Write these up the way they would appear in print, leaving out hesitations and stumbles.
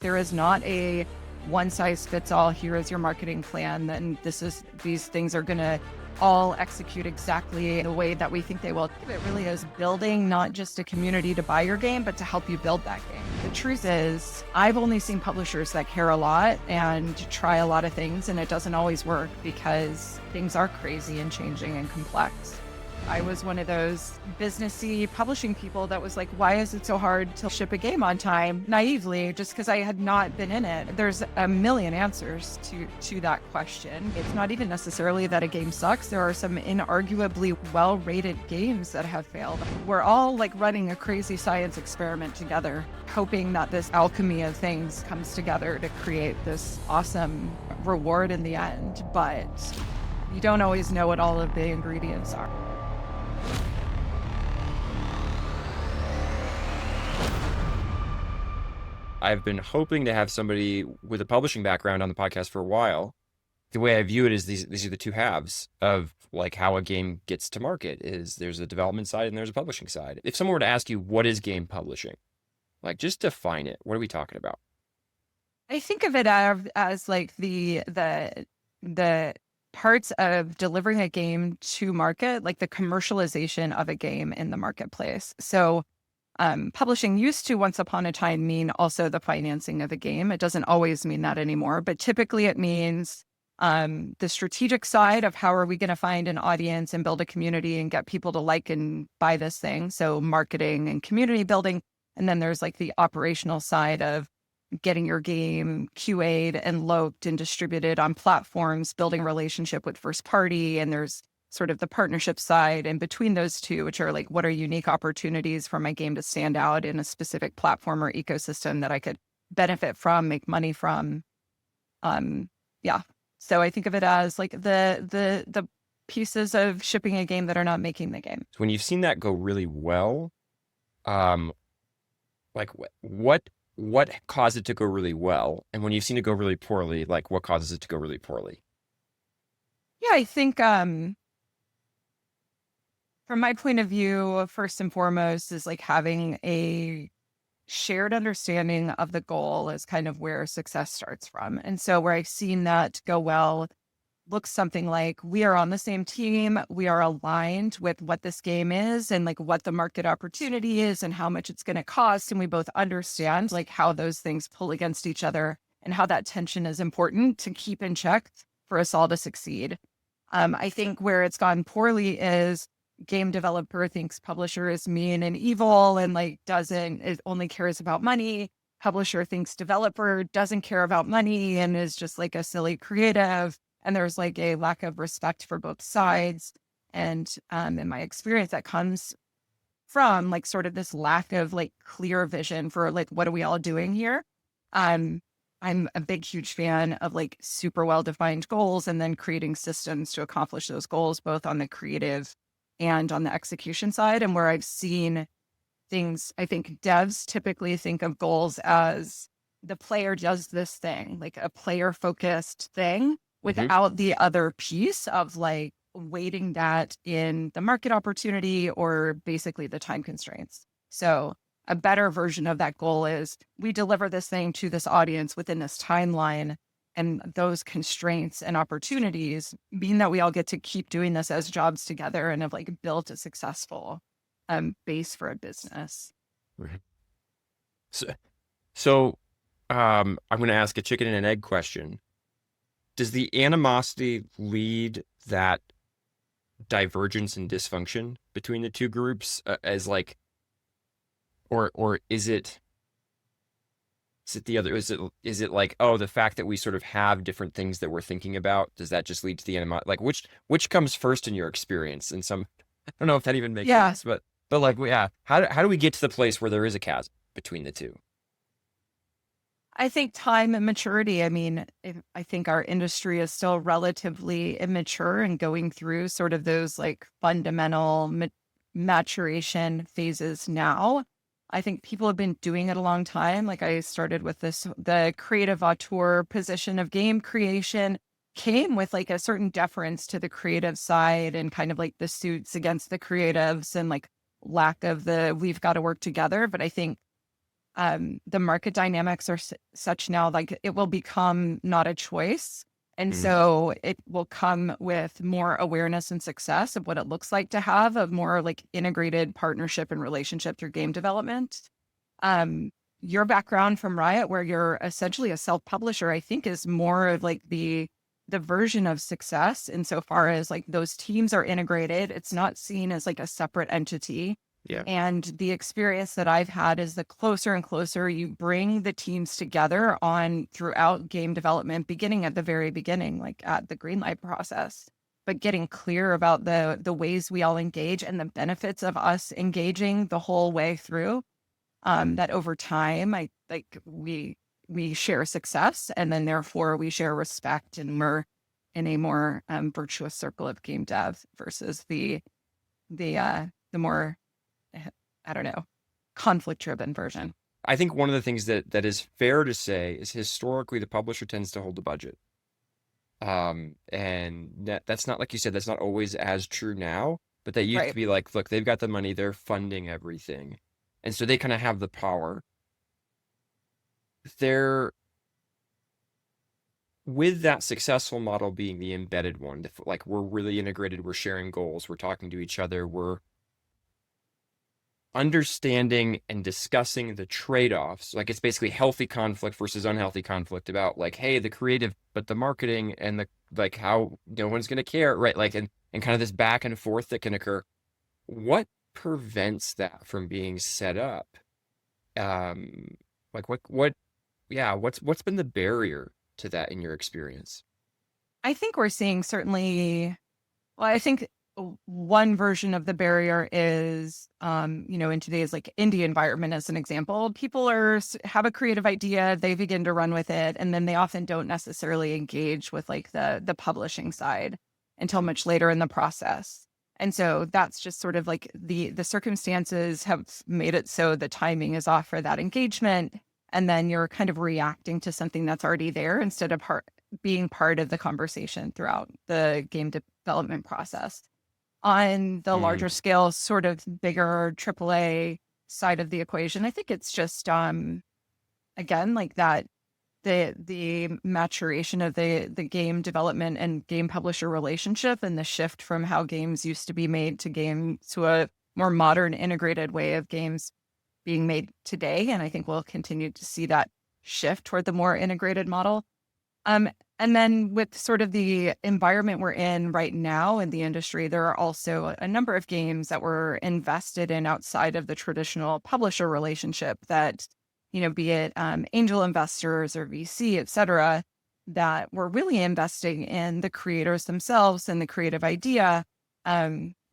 There is not a one size fits all, here is your marketing plan, then these things are going to all execute exactly the way that we think they will. It really is building not just a community to buy your game, but to help you build that game. The truth is, I've only seen publishers that care a lot and try a lot of things, and it doesn't always work because things are crazy and changing and complex. I was one of those businessy publishing people that was like, why is it so hard to ship a game on time? Naively, just because I had not been in it. There's a million answers to that question. It's not even necessarily that a game sucks. There are some inarguably well-rated games that have failed. We're all like running a crazy science experiment together, hoping that this alchemy of things comes together to create this awesome reward in the end. But you don't always know what all of the ingredients are. I've been hoping to have somebody with a publishing background on the podcast for a while. The way I view it is these are the two halves of like how a game gets to market. Is there's a development side and there's a publishing side. If someone were to ask you, what is game publishing? Like, just define it. What are we talking about? I think of it as like the parts of delivering a game to market, like the commercialization of a game in the marketplace. So publishing used to once upon a time mean also the financing of a game. It doesn't always mean that anymore, but typically it means the strategic side of how are we going to find an audience and build a community and get people to like and buy this thing. So marketing and community building. And then there's like the operational side of getting your game QA'd and looped and distributed on platforms, building a relationship with first party. And there's sort of the partnership side and between those two, which are like, what are unique opportunities for my game to stand out in a specific platform or ecosystem that I could benefit from, make money from. So I think of it as like the pieces of shipping a game that are not making the game. So when you've seen that go really well, like what caused it to go really well? And when you've seen it go really poorly, like what causes it to go really poorly? Yeah, I think from my point of view, first and foremost is like having a shared understanding of the goal is kind of where success starts from. And so where I've seen that go well looks something like we are on the same team. We are aligned with what this game is and like what the market opportunity is and how much it's going to cost. And we both understand like how those things pull against each other and how that tension is important to keep in check for us all to succeed. I think where it's gone poorly is game developer thinks publisher is mean and evil and like it only cares about money. Publisher thinks developer doesn't care about money and is just like a silly creative. And there's like a lack of respect for both sides. And in my experience, that comes from like sort of this lack of like clear vision for like, what are we all doing here? I'm a big, huge fan of like super well-defined goals and then creating systems to accomplish those goals, both on the creative and on the execution side. And where I've seen things, I think devs typically think of goals as the player does this thing, like a player-focused thing without the other piece of like weighting that in the market opportunity or basically the time constraints. So a better version of that goal is we deliver this thing to this audience within this timeline. And those constraints and opportunities mean that we all get to keep doing this as jobs together and have like built a successful base for a business. Right. So I'm going to ask a chicken and an egg question. Does the animosity lead that divergence and dysfunction between the two groups as like, or is it the other? Is it like, oh, the fact that we sort of have different things that we're thinking about, does that just lead to the animosity? Like which comes first in your experience? And I don't know if that even makes sense, but like, yeah, how do we get to the place where there is a chasm between the two? I think time and maturity. I mean, I think our industry is still relatively immature and going through sort of those like fundamental maturation phases now. I think people have been doing it a long time. Like I started with the creative auteur position of game creation came with like a certain deference to the creative side and kind of like the suits against the creatives and like lack of we've got to work together. But I think The market dynamics are such now, like it will become not a choice. And Mhm. so it will come with more awareness and success of what it looks like to have a more like integrated partnership and relationship through game development. Um, your background from Riot, where you're essentially a self-publisher, I think is more of like the version of success insofar as like those teams are integrated. It's not seen as like a separate entity. Yeah. And the experience that I've had is the closer and closer you bring the teams together on throughout game development, beginning at the very beginning, like at the greenlight process, but getting clear about the ways we all engage and the benefits of us engaging the whole way through. That over time, I like we share success, and then therefore we share respect, and we're in a more virtuous circle of game dev versus the more I don't know, conflict driven version. I think one of the things that is fair to say is historically the publisher tends to hold the budget. And that's not, like you said, that's not always as true now, but they used to Right. be like, look, they've got the money, they're funding everything. And so they kind of have the power. They're with that successful model being the embedded one, like we're really integrated, we're sharing goals, we're talking to each other, we're understanding and discussing the trade-offs. Like it's basically healthy conflict versus unhealthy conflict about like, hey, the creative, but the marketing and the like how no one's gonna care, right? Like and kind of this back and forth that can occur. What prevents that from being set up? Like what yeah, what's been the barrier to that in your experience? I think we're seeing certainly, well, I think one version of the barrier is, in today's like indie environment, as an example, people have a creative idea, they begin to run with it, and then they often don't necessarily engage with like the publishing side until much later in the process. And so that's just sort of like the circumstances have made it so the timing is off for that engagement. And then you're kind of reacting to something that's already there instead of being part of the conversation throughout the game development process. On the Mm, larger scale, sort of bigger AAA side of the equation, I think it's just again like that the maturation of the game development and game publisher relationship and the shift from how games used to be made to a more modern integrated way of games being made today. And I think we'll continue to see that shift toward the more integrated model. Um, and then with sort of the environment we're in right now in the industry, there are also a number of games that were invested in outside of the traditional publisher relationship that, be it angel investors or VC, et cetera, that were really investing in the creators themselves and the creative idea.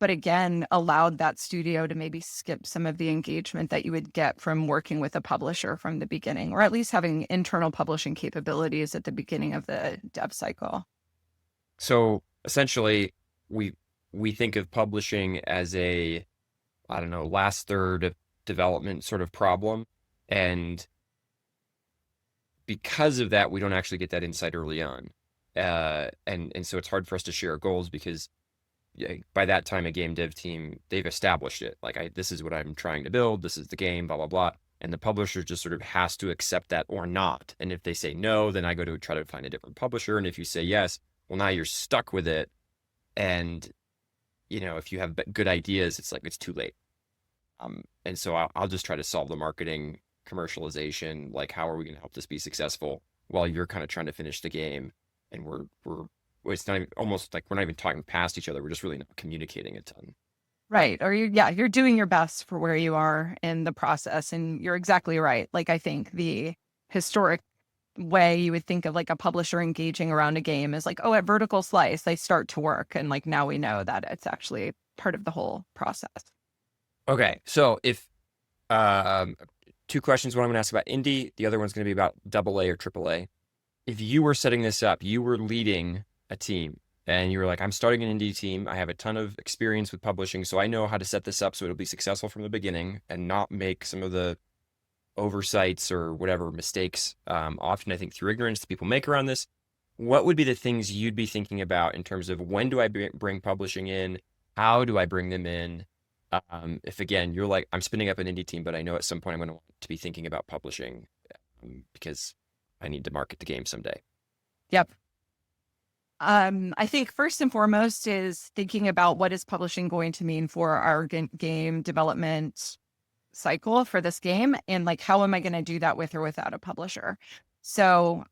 But again, allowed that studio to maybe skip some of the engagement that you would get from working with a publisher from the beginning, or at least having internal publishing capabilities at the beginning of the dev cycle. so essentially we we think of publishing as a, I don't know, last third of development sort of problem. And because of that, we don't actually get that insight early on. And so it's hard for us to share goals because yeah, by that time, a game dev team, they've established it. Like, this is what I'm trying to build. This is the game, blah, blah, blah. And the publisher just sort of has to accept that or not. And if they say no, then I go to try to find a different publisher. And if you say yes, well, now you're stuck with it. And, if you have good ideas, it's like, it's too late. And so I'll just try to solve the marketing, commercialization, like how are we going to help this be successful while you're kind of trying to finish the game, and we're it's not even, almost like we're not even talking past each other. We're just really not communicating a ton. Right. Or you're doing your best for where you are in the process. And you're exactly right. Like, I think the historic way you would think of like a publisher engaging around a game is like, oh, at vertical slice, they start to work. And like now we know that it's actually part of the whole process. Okay, so if um, two questions. One I'm going to ask about indie. The other one's going to be about AA or AAA. If you were setting this up, you were leading a team, and you were like, I'm starting an indie team. I have a ton of experience with publishing, so I know how to set this up so it'll be successful from the beginning and not make some of the oversights or whatever mistakes. Often, I think through ignorance, that people make around this. What would be the things you'd be thinking about in terms of when do I bring publishing in? How do I bring them in? If again, you're like, I'm spinning up an indie team, but I know at some point I'm going to want to be thinking about publishing because I need to market the game someday. Yep. I think first and foremost is thinking about what is publishing going to mean for our game development cycle for this game, and like how am I going to do that with or without a publisher. So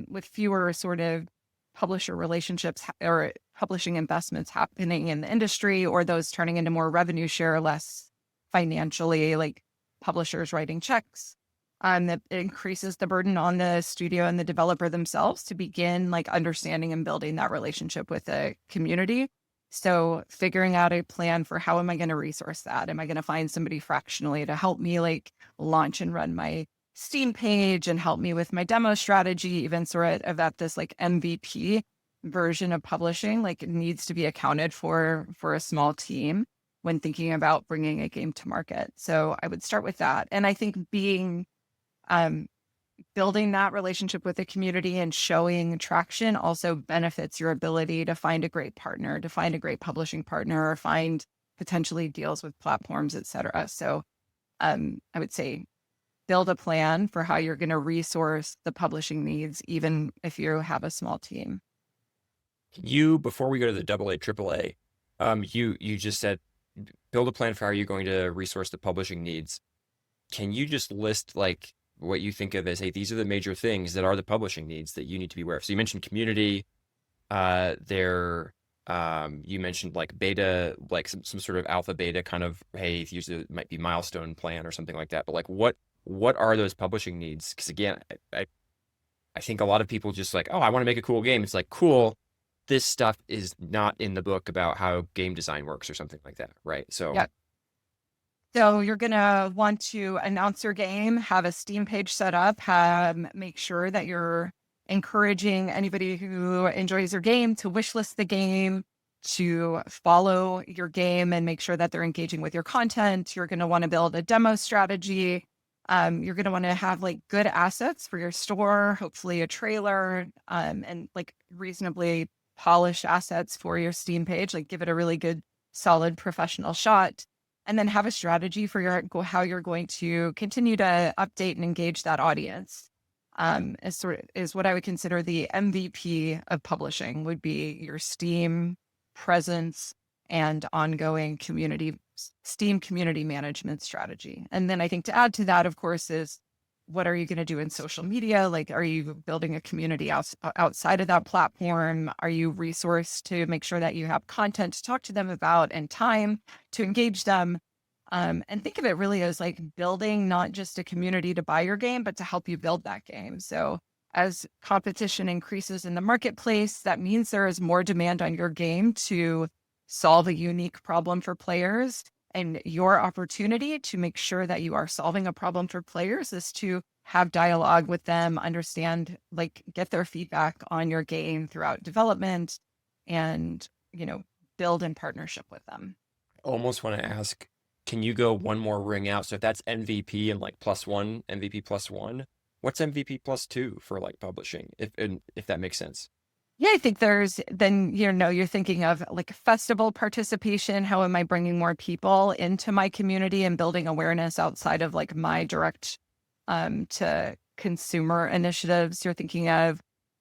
with fewer sort of publisher relationships or publishing investments happening in the industry, or those turning into more revenue share, less financially like publishers writing checks, that increases the burden on the studio and the developer themselves to begin like understanding and building that relationship with the community. So figuring out a plan for how am I going to resource that? Am I going to find somebody fractionally to help me like launch and run my Steam page and help me with my demo strategy, even sort of at this like MVP version of publishing, like it needs to be accounted for a small team when thinking about bringing a game to market. So I would start with that. And I think um, building that relationship with the community and showing traction also benefits your ability to find a great partner, to find a great publishing partner, or find potentially deals with platforms, et cetera. So I would say build a plan for how you're going to resource the publishing needs, even if you have a small team. You, before we go to the AA, AAA, you just said build a plan for how you're going to resource the publishing needs. Can you just list like what you think of as, hey, these are the major things that are the publishing needs that you need to be aware of? So you mentioned community, you mentioned like beta, like some sort of alpha beta kind of, hey, it might be milestone plan or something like that. But like what are those publishing needs? Because again, I think a lot of people just like, oh, I want to make a cool game. It's like, cool. This stuff is not in the book about how game design works or something like that, right? So Yeah. So you're going to want to announce your game, have a Steam page set up, make sure that you're encouraging anybody who enjoys your game to wishlist the game, to follow your game and make sure that they're engaging with your content. You're going to want to build a demo strategy. You're going to want to have like good assets for your store, hopefully a trailer, and like reasonably polished assets for your Steam page, like give it a really good, solid professional shot, and then have a strategy for how you're going to continue to update and engage that audience. Is what I would consider the MVP of publishing would be your Steam presence and ongoing Steam community management strategy. And then I think to add to that, of course, is what are you going to do in social media? Like, are you building a community outside of that platform? Are you resourced to make sure that you have content to talk to them about and time to engage them? And think of it really as like building not just a community to buy your game, but to help you build that game. So as competition increases in the marketplace, that means there is more demand on your game to solve a unique problem for players. And your opportunity to make sure that you are solving a problem for players is to have dialogue with them, understand, like get their feedback on your game throughout development and, build in partnership with them. almost want to ask, can you go one more ring out? So if that's MVP and like +1, MVP +1, what's MVP +2 for like publishing? If that makes sense. Yeah, I think you're thinking of like festival participation. How am I bringing more people into my community and building awareness outside of like my direct to consumer initiatives? You're thinking of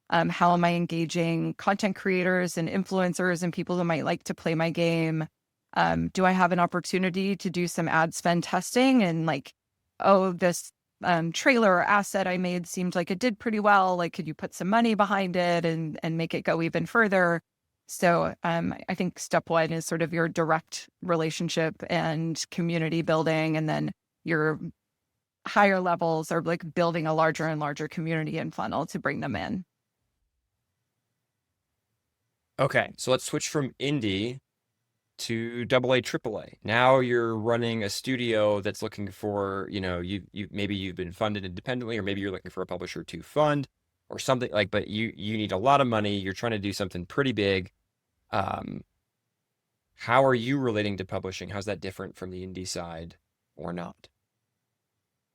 how am I engaging content creators and influencers and people who might like to play my game? Do I have an opportunity to do some ad spend testing and like, oh, this trailer or asset I made seemed like it did pretty well. Like, could you put some money behind it and make it go even further? So I think step one is sort of your direct relationship and community building. And then your higher levels are like building a larger and larger community and funnel to bring them in. Okay, so let's switch from indie to AA, AAA. Now you're running a studio that's looking for, maybe you've been funded independently, or maybe you're looking for a publisher to fund or something like, but you need a lot of money. You're trying to do something pretty big. How are you relating to publishing? How's that different from the indie side or not?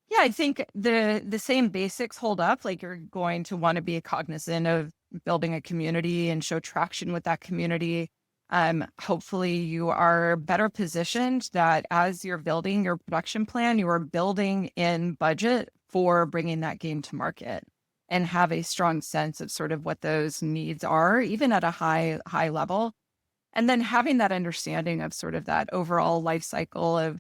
Yeah, I think the same basics hold up. Like you're going to want to be cognizant of building a community and show traction with that community. Hopefully you are better positioned that as you're building your production plan, you are building in budget for bringing that game to market and have a strong sense of sort of what those needs are, even at a high level. And then having that understanding of sort of that overall life cycle of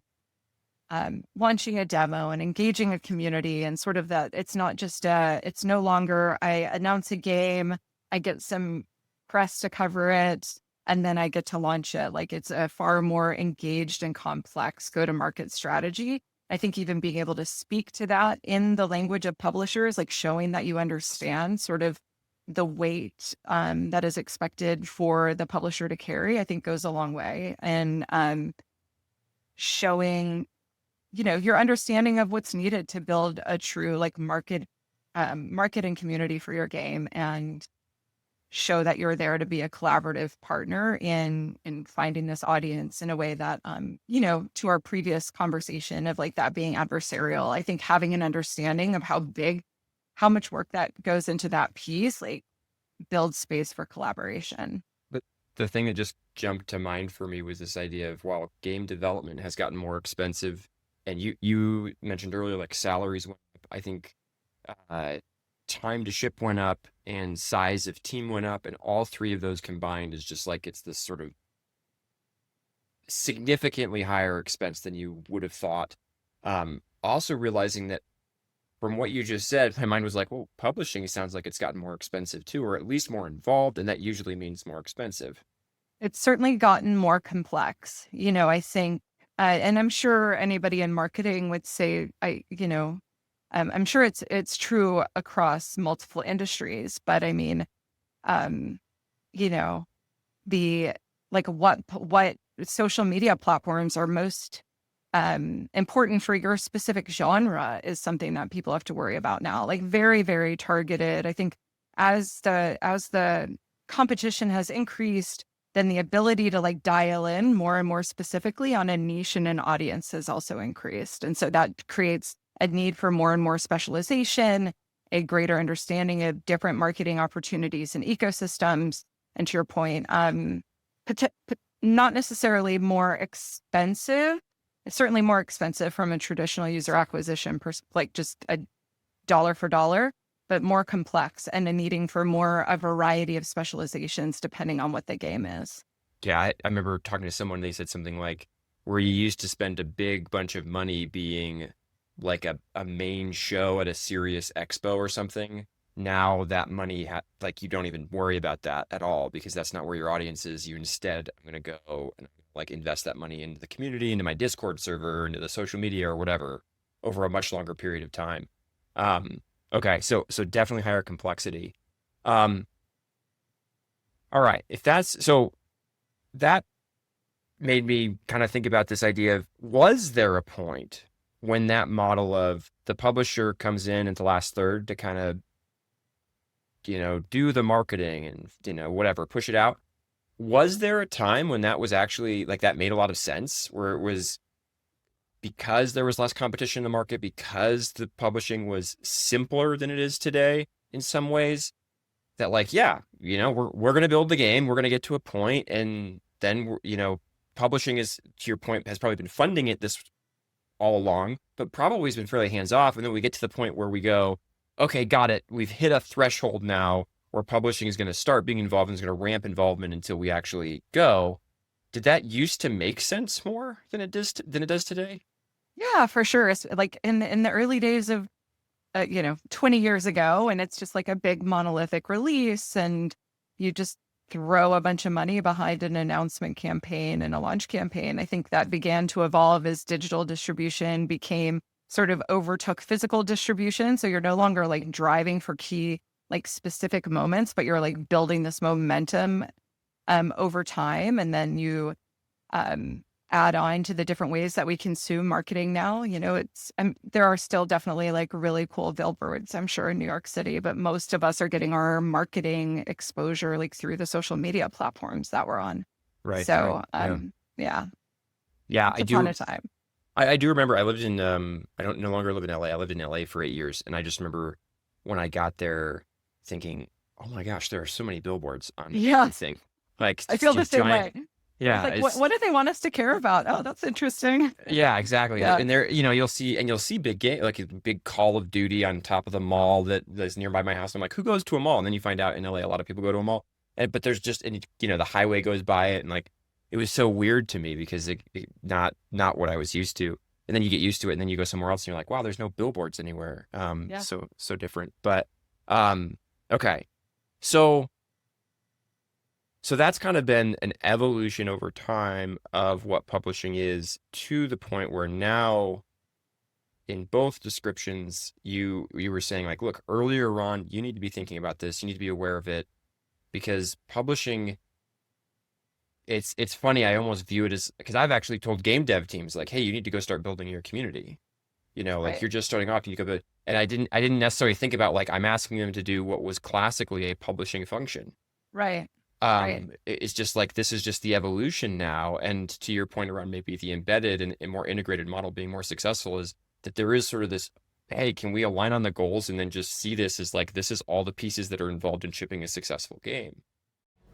launching a demo and engaging a community, and sort of that it's not just it's no longer I announce a game, I get some press to cover it, and then I get to launch it. Like, it's a far more engaged and complex go-to-market strategy. I think even being able to speak to that in the language of publishers, like showing that you understand sort of the weight that is expected for the publisher to carry, I think goes a long way. And showing, your understanding of what's needed to build a true like market and community for your game, and show that you're there to be a collaborative partner in finding this audience in a way that to our previous conversation of like that being adversarial, I think having an understanding of how much work that goes into that piece, like, builds space for collaboration. But the thing that just jumped to mind for me was this idea of, while game development has gotten more expensive, and you mentioned earlier, like, salaries went up, I think time to ship went up and size of team went up, and all three of those combined is just like, it's this sort of significantly higher expense than you would have thought. Also realizing that from what you just said, my mind was like, well, publishing sounds like it's gotten more expensive too, or at least more involved, and that usually means more expensive. It's certainly gotten more complex. I think, and I'm sure anybody in marketing would say, I'm sure it's true across multiple industries, but I mean, the like what social media platforms are most important for your specific genre is something that people have to worry about now. Like, very, very targeted. I think as the competition has increased, then the ability to like dial in more and more specifically on a niche and an audience has also increased. And so that creates a need for more and more specialization, a greater understanding of different marketing opportunities and ecosystems. And to your point, not necessarily more expensive. It's certainly more expensive from a traditional user acquisition, like just a dollar for dollar, but more complex and a needing for a variety of specializations depending on what the game is. Yeah, I remember talking to someone, they said something like, where you used to spend a big bunch of money being like a main show at a serious expo or something. Now that money, like, you don't even worry about that at all, because that's not where your audience is. You instead, I'm going to go and like invest that money into the community, into my Discord server, into the social media or whatever, over a much longer period of time. Okay, so definitely higher complexity. All right, that made me kind of think about this idea of, was there a point when that model of the publisher comes in at the last third to kind of, do the marketing and, whatever, push it out? Was there a time when that was actually, like, that made a lot of sense, where it was because there was less competition in the market, because the publishing was simpler than it is today in some ways, that like, yeah, we're going to build the game, we're going to get to a point, and then, publishing is, to your point, has probably been funding it this all along, but probably has been fairly hands off. And then we get to the point where we go, okay, got it. We've hit a threshold now where publishing is going to start being involved and is going to ramp involvement until we actually go. Did that used to make sense more than it does today? Yeah, for sure. It's like in the early days of 20 years ago, and it's just like a big monolithic release, and you just throw a bunch of money behind an announcement campaign and a launch campaign. I think that began to evolve as digital distribution became sort of overtook physical distribution. So you're no longer like driving for key, like, specific moments, but you're like building this momentum over time. And then you add on to the different ways that we consume marketing now. There are still definitely like really cool billboards, I'm sure, in New York City, but most of us are getting our marketing exposure like through the social media platforms that we're on. Right. So, right. yeah. Yeah, I do. A time. I do remember I lived in, I don't no longer live in LA. I lived in LA for 8 years. And I just remember when I got there thinking, oh my gosh, there are so many billboards on Yeah. everything. Like I it's feel the just same giant. way. It's Yeah, like, what it's do they want us to care about? Oh, that's interesting. yeah, exactly. Yeah. And there, you'll see big game like a big Call of Duty on top of the mall that's nearby my house. I'm like, who goes to a mall? And then you find out in LA, a lot of people go to a mall. But there's just, and the highway goes by it, and like it was so weird to me because not what I was used to. And then you get used to it, and then you go somewhere else, and you're like, wow, there's no billboards anywhere. Yeah. So different. But okay, so. So that's kind of been an evolution over time of what publishing is, to the point where now in both descriptions you were saying, like, look, earlier on you need to be thinking about this, you need to be aware of it, because publishing, it's funny, I almost view it as, because I've actually told game dev teams, like, hey, you need to go start building your community. Like, Right. you're just starting off, you need to go build, and I didn't necessarily think about, like, I'm asking them to do what was classically a publishing function. Right. Right. It's just like, this is just the evolution now. And to your point around maybe the embedded and more integrated model being more successful, is that there is sort of this, hey, can we align on the goals and then just see this as like, this is all the pieces that are involved in shipping a successful game.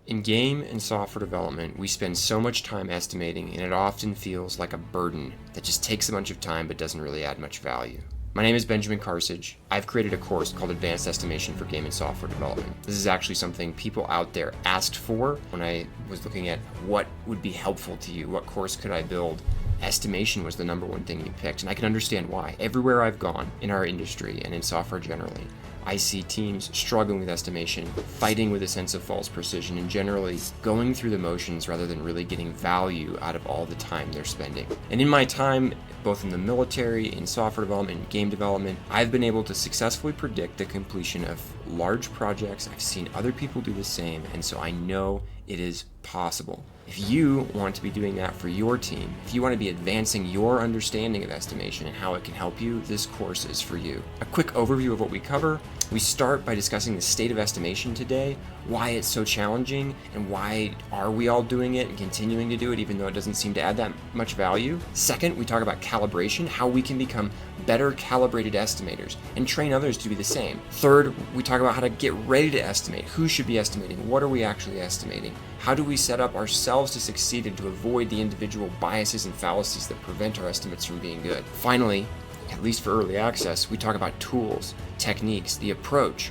In game and software development, we spend so much time estimating, and it often feels like a burden that just takes a bunch of time but doesn't really add much value. My name is Benjamin Karsage. I've created a course called Advanced Estimation for Game and Software Development. This is actually something people out there asked for when I was looking at what would be helpful to you, what course could I build. Estimation was the number one thing you picked, and I can understand why. Everywhere I've gone in our industry and in software generally, I see teams struggling with estimation, fighting with a sense of false precision, and generally going through the motions rather than really getting value out of all the time they're spending. And in my time, both in the military, in software development, and game development, I've been able to successfully predict the completion of large projects. I've seen other people do the same, and so I know it is possible. If you want to be doing that for your team, if you want to be advancing your understanding of estimation and how it can help you, this course is for you. A quick overview of what we cover. We start by discussing the state of estimation today, why it's so challenging, and why are we all doing it and continuing to do it even though it doesn't seem to add that much value. Second, we talk about calibration, how we can become better calibrated estimators and train others to be the same. Third, we talk about how to get ready to estimate. Who should be estimating? What are we actually estimating? How do we set up ourselves to succeed and to avoid the individual biases and fallacies that prevent our estimates from being good? Finally, at least for early access, we talk about tools, techniques, the approach.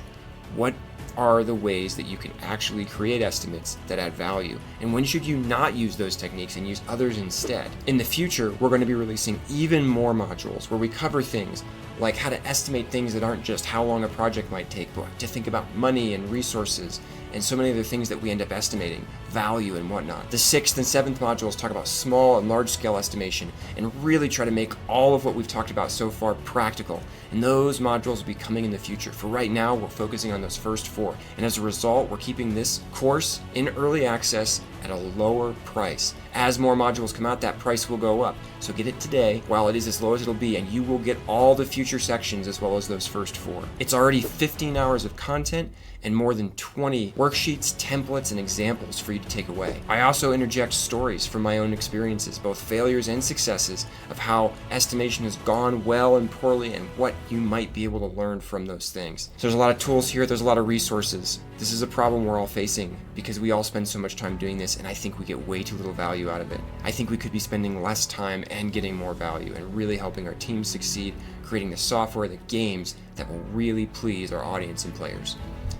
What are the ways that you can actually create estimates that add value? And when should you not use those techniques and use others instead? In the future, we're going to be releasing even more modules where we cover things like how to estimate things that aren't just how long a project might take, but to think about money and resources and so many other things that we end up estimating, value and whatnot. The 6th and 7th modules talk about small and large scale estimation and really try to make all of what we've talked about so far practical. And those modules will be coming in the future. For right now, we're focusing on those first 4. And as a result, we're keeping this course in early access at a lower price. As more modules come out, that price will go up. So get it today while it is as low as it'll be, and you will get all the future sections as well as those first 4. It's already 15 hours of content and more than 20 worksheets, templates, and examples for you to take away. I also interject stories from my own experiences, both failures and successes, of how estimation has gone well and poorly and what you might be able to learn from those things. So there's a lot of tools here, there's a lot of resources. This is a problem we're all facing because we all spend so much time doing this, and I think we get way too little value out of it. I think we could be spending less time and getting more value and really helping our teams succeed, creating the software, the games that will really please our audience and players.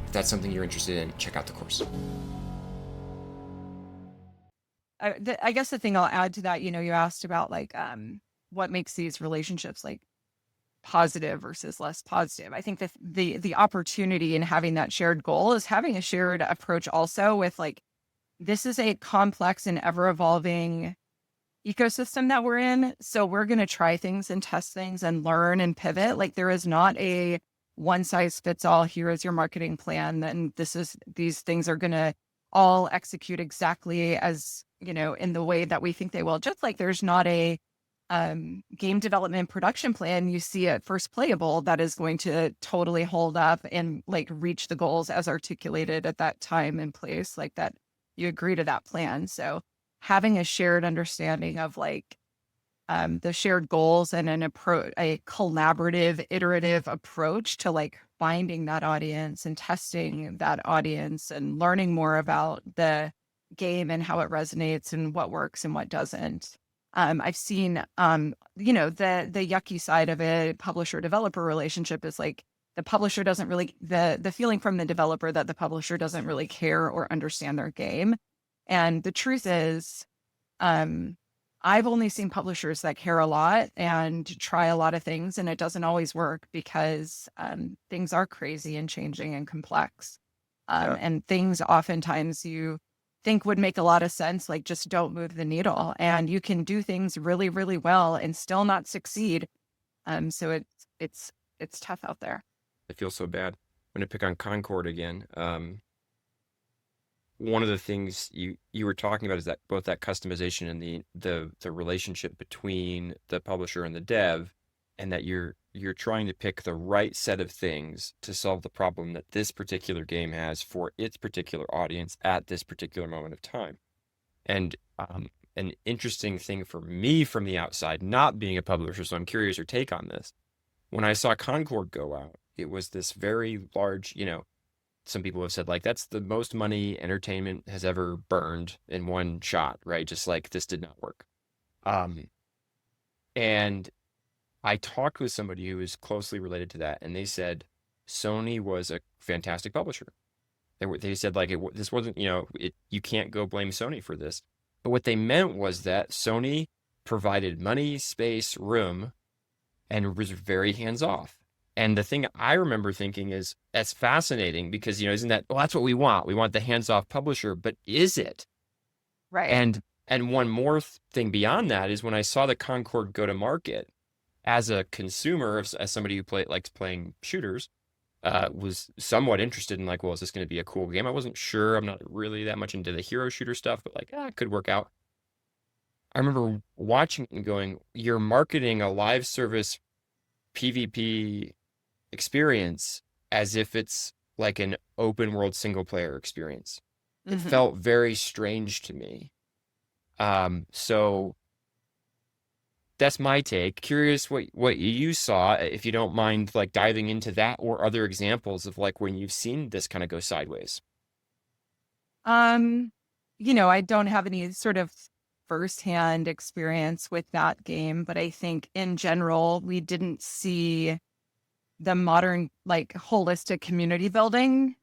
If that's something you're interested in, check out the course. I guess the thing I'll add to that, you asked about like what makes these relationships like positive versus less positive. I think that the opportunity in having that shared goal is having a shared approach also with like, this is a complex and ever evolving ecosystem that we're in. So we're going to try things and test things and learn and pivot. Like, there is not a one size fits all. Here is your marketing plan. And these things are going to all execute exactly as, in the way that we think they will. Just like there's not a game development production plan you see at first playable that is going to totally hold up and like reach the goals as articulated at that time and place, like that you agree to that plan. So having a shared understanding of like the shared goals and a collaborative, iterative approach to like finding that audience and testing that audience and learning more about the game and how it resonates and what works and what doesn't. I've seen, the yucky side of it, publisher developer relationship is like the publisher doesn't really, the feeling from the developer that the publisher doesn't really care or understand their game. And the truth is, um, I've only seen publishers that care a lot and try a lot of things, and it doesn't always work because things are crazy and changing and complex. Yeah, And things oftentimes you think would make a lot of sense, like just don't move the needle. And you can do things really, really well and still not succeed. So it's tough out there. I feel so bad. I'm gonna pick on Concord again. One of the things you were talking about is that both that customization and the relationship between the publisher and the dev, and that you're trying to pick the right set of things to solve the problem that this particular game has for its particular audience at this particular moment of time. And an interesting thing for me from the outside, not being a publisher, so I'm curious your take on this. When I saw Concord go out, it was this very large, some people have said like that's the most money entertainment has ever burned in one shot, right? Just like this did not work. Um, and I talked with somebody who is closely related to that, and they said Sony was a fantastic publisher. They said like this wasn't, you can't go blame Sony for this. But what they meant was that Sony provided money, space, room, and was very hands off. And the thing I remember thinking is that's fascinating because, isn't that, well, that's what we want. We want the hands off publisher, but is it? Right. And one more thing beyond that is when I saw the Concord go to market as a consumer, as somebody who likes playing shooters, was somewhat interested in like, well, is this going to be a cool game? I wasn't sure. I'm not really that much into the hero shooter stuff, but like, it could work out. I remember watching and going, you're marketing a live service PvP experience as if it's like an open world single player experience. It Mhm. felt very strange to me. So that's my take. Curious what you saw, if you don't mind like diving into that or other examples of like when you've seen this kind of go sideways. Um, I don't have any sort of firsthand experience with that game, but I think in general, we didn't see the modern, like holistic community building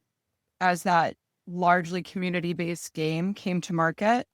as that largely community-based game came to market,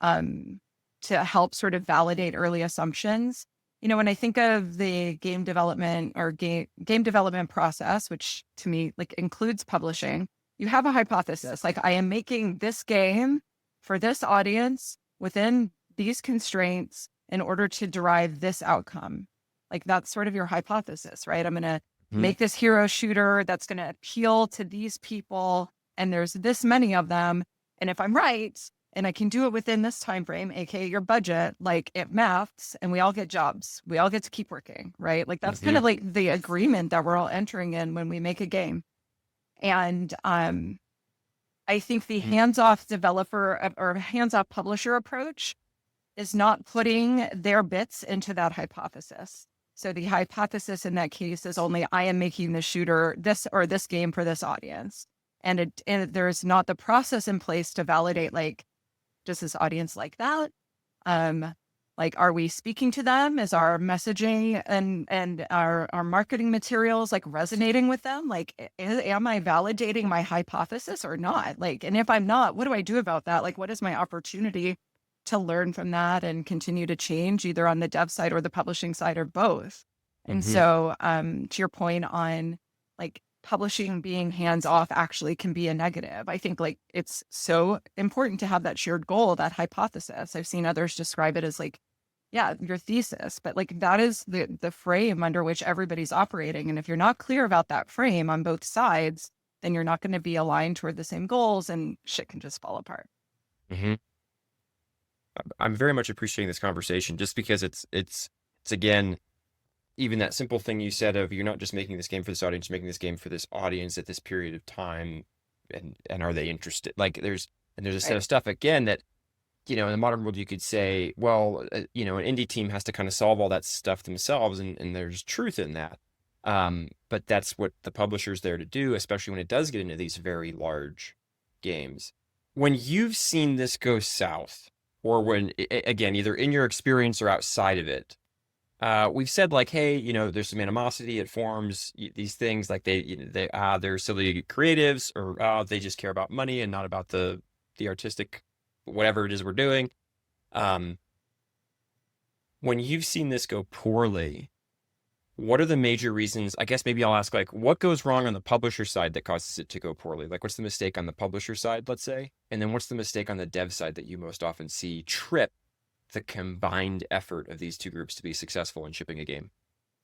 um, to help sort of validate early assumptions. When I think of the game development or game development process, which to me like includes publishing, you have a hypothesis. Like I am making this game for this audience within these constraints in order to derive this outcome. Like that's sort of your hypothesis, right? I'm going to Mhm. make this hero shooter that's going to appeal to these people, and there's this many of them. And if I'm right, and I can do it within this time frame, aka your budget, like it maths, and we all get jobs. We all get to keep working, right? Like that's kind Mhm. of like the agreement that we're all entering in when we make a game. And I think the Mhm. hands-off developer or hands-off publisher approach is not putting their bits into that hypothesis. So the hypothesis in that case is only I am making the shooter this or this game for this audience. And there's not the process in place to validate like, does this audience like that? Um, like, are we speaking to them? Is our messaging and our marketing materials like resonating with them? Like, am I validating my hypothesis or not? Like, and if I'm not, what do I do about that? Like, what is my opportunity to learn from that and continue to change either on the dev side or the publishing side or both? And Mhm. so, to your point on like publishing being hands off actually can be a negative. I think like it's so important to have that shared goal, that hypothesis. I've seen others describe it as like, yeah, your thesis, but like that is the frame under which everybody's operating. And if you're not clear about that frame on both sides, then you're not going to be aligned toward the same goals and shit can just fall apart. Mhm. I'm very much appreciating this conversation just because it's again, even that simple thing you said of you're not just making this game for this audience, you're making this game for this audience at this period of time, and are they interested? Like there's a set Right. of stuff again that in the modern world you could say, well, an indie team has to kind of solve all that stuff themselves, and there's truth in that. But that's what the publisher's there to do, especially when it does get into these very large games. when you've seen this go south, or when, again, either in your experience or outside of it, we've said like, hey, there's some animosity. It forms these things like they're silly creatives, or they just care about money and not about the artistic, whatever it is we're doing. When you've seen this go poorly, what are the major reasons? I guess maybe I'll ask, like, what goes wrong on the publisher side that causes it to go poorly? Like, what's the mistake on the publisher side, let's say? And then what's the mistake on the dev side that you most often see trip the combined effort of these two groups to be successful in shipping a game?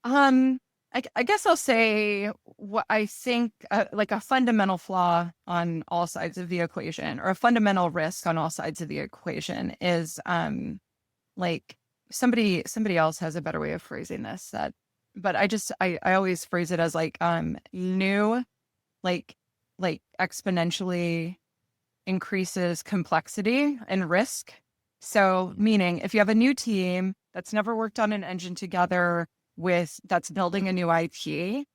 I guess I'll say what I think like a fundamental flaw on all sides of the equation, or a fundamental risk on all sides of the equation, is like somebody else has a better way of phrasing this, but I always phrase it as like new, like exponentially increases complexity and risk. So meaning if you have a new team that's never worked on an engine together, that's building a new IP,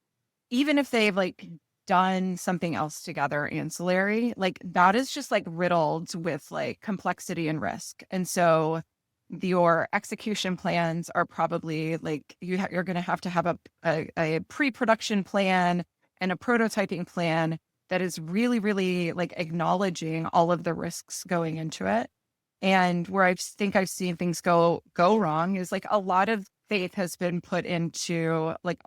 even if they've like done something else together ancillary, like that is just like riddled with like complexity and risk. And so your execution plans are probably like you're going to have a pre-production plan and a prototyping plan that is really, really like acknowledging all of the risks going into it. And where I've seen things go wrong is like a lot of faith has been put into like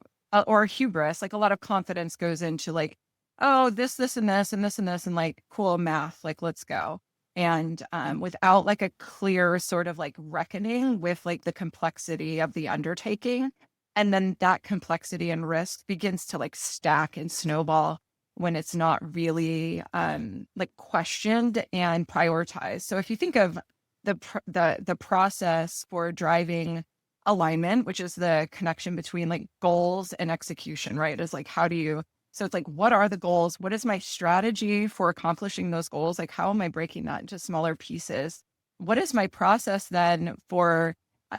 or hubris, like a lot of confidence goes into like, oh, this and this and this and this, and like cool math, like let's go. And without like a clear sort of like reckoning with like the complexity of the undertaking. And then that complexity and risk begins to like stack and snowball when it's not really like questioned and prioritized. So if you think of the process for driving alignment, which is the connection between like goals and execution, right? Is like, so it's like, what are the goals? What is my strategy for accomplishing those goals? Like, how am I breaking that into smaller pieces? What is my process then for,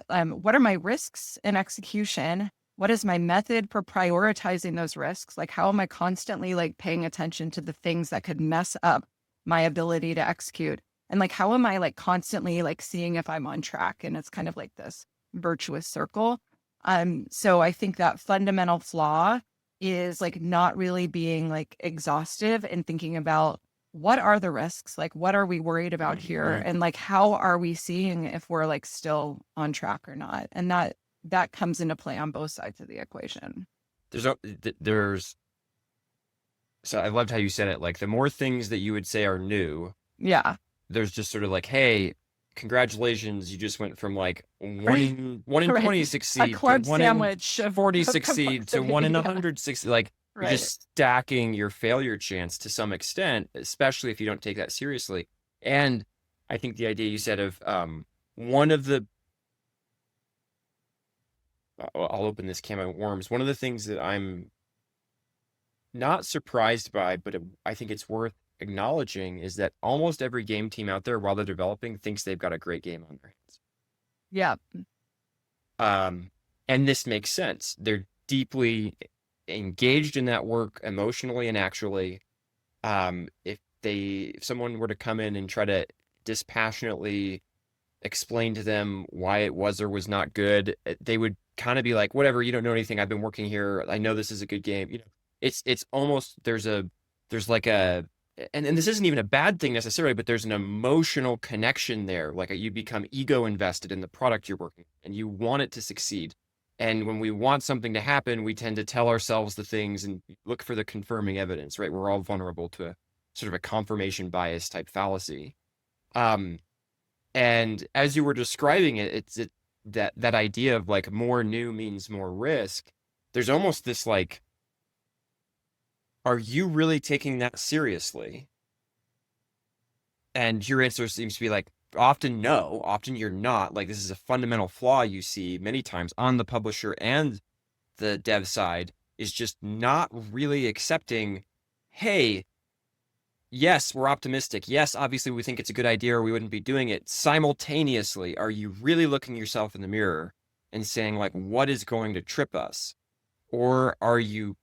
what are my risks in execution? What is my method for prioritizing those risks? Like, how am I constantly like paying attention to the things that could mess up my ability to execute? And like, how am I like constantly like seeing if I'm on track? And it's kind of like this virtuous circle. So I think that fundamental flaw is like not really being like exhaustive and thinking about what are the risks, like what are we worried about here, Right. and like how are we seeing if we're like still on track or not. And that comes into play on both sides of the equation. There's so I loved how you said it, like the more things that you would say are new, Yeah. there's just sort of like, hey, congratulations, you just went from like Right. one in Right. 20 A succeed to club one in sandwich of 40 succeed to one in yeah. 100 succeed. Like you're Right. just stacking your failure chance to some extent, especially if you don't take that seriously. And I think the idea you said of one of the I'll open this can of worms. One of the things that I'm not surprised by, but I think it's worth acknowledging, is that almost every game team out there, while they're developing, thinks they've got a great game on their Yeah. hands. And this makes sense. They're deeply engaged in that work emotionally and actually. If someone were to come in and try to dispassionately explain to them why it was or was not good, they would kind of be like, whatever, you don't know anything. I've been working here. I know this is a good game. It's almost, there's like a, and this isn't even a bad thing necessarily, but there's an emotional connection there. Like you become ego invested in the product you're working and you want it to succeed. And when we want something to happen, we tend to tell ourselves the things and look for the confirming evidence, right? We're all vulnerable to a sort of a confirmation bias type fallacy. And as you were describing it, that idea of like more new means more risk. There's almost this like, are you really taking that seriously? And your answer seems to be like, often no, often you're not. Like this is a fundamental flaw you see many times on the publisher and the dev side, is just not really accepting, hey, yes, we're optimistic. Yes, obviously we think it's a good idea or we wouldn't be doing it. Simultaneously, are you really looking yourself in the mirror and saying like, what is going to trip us? Or are you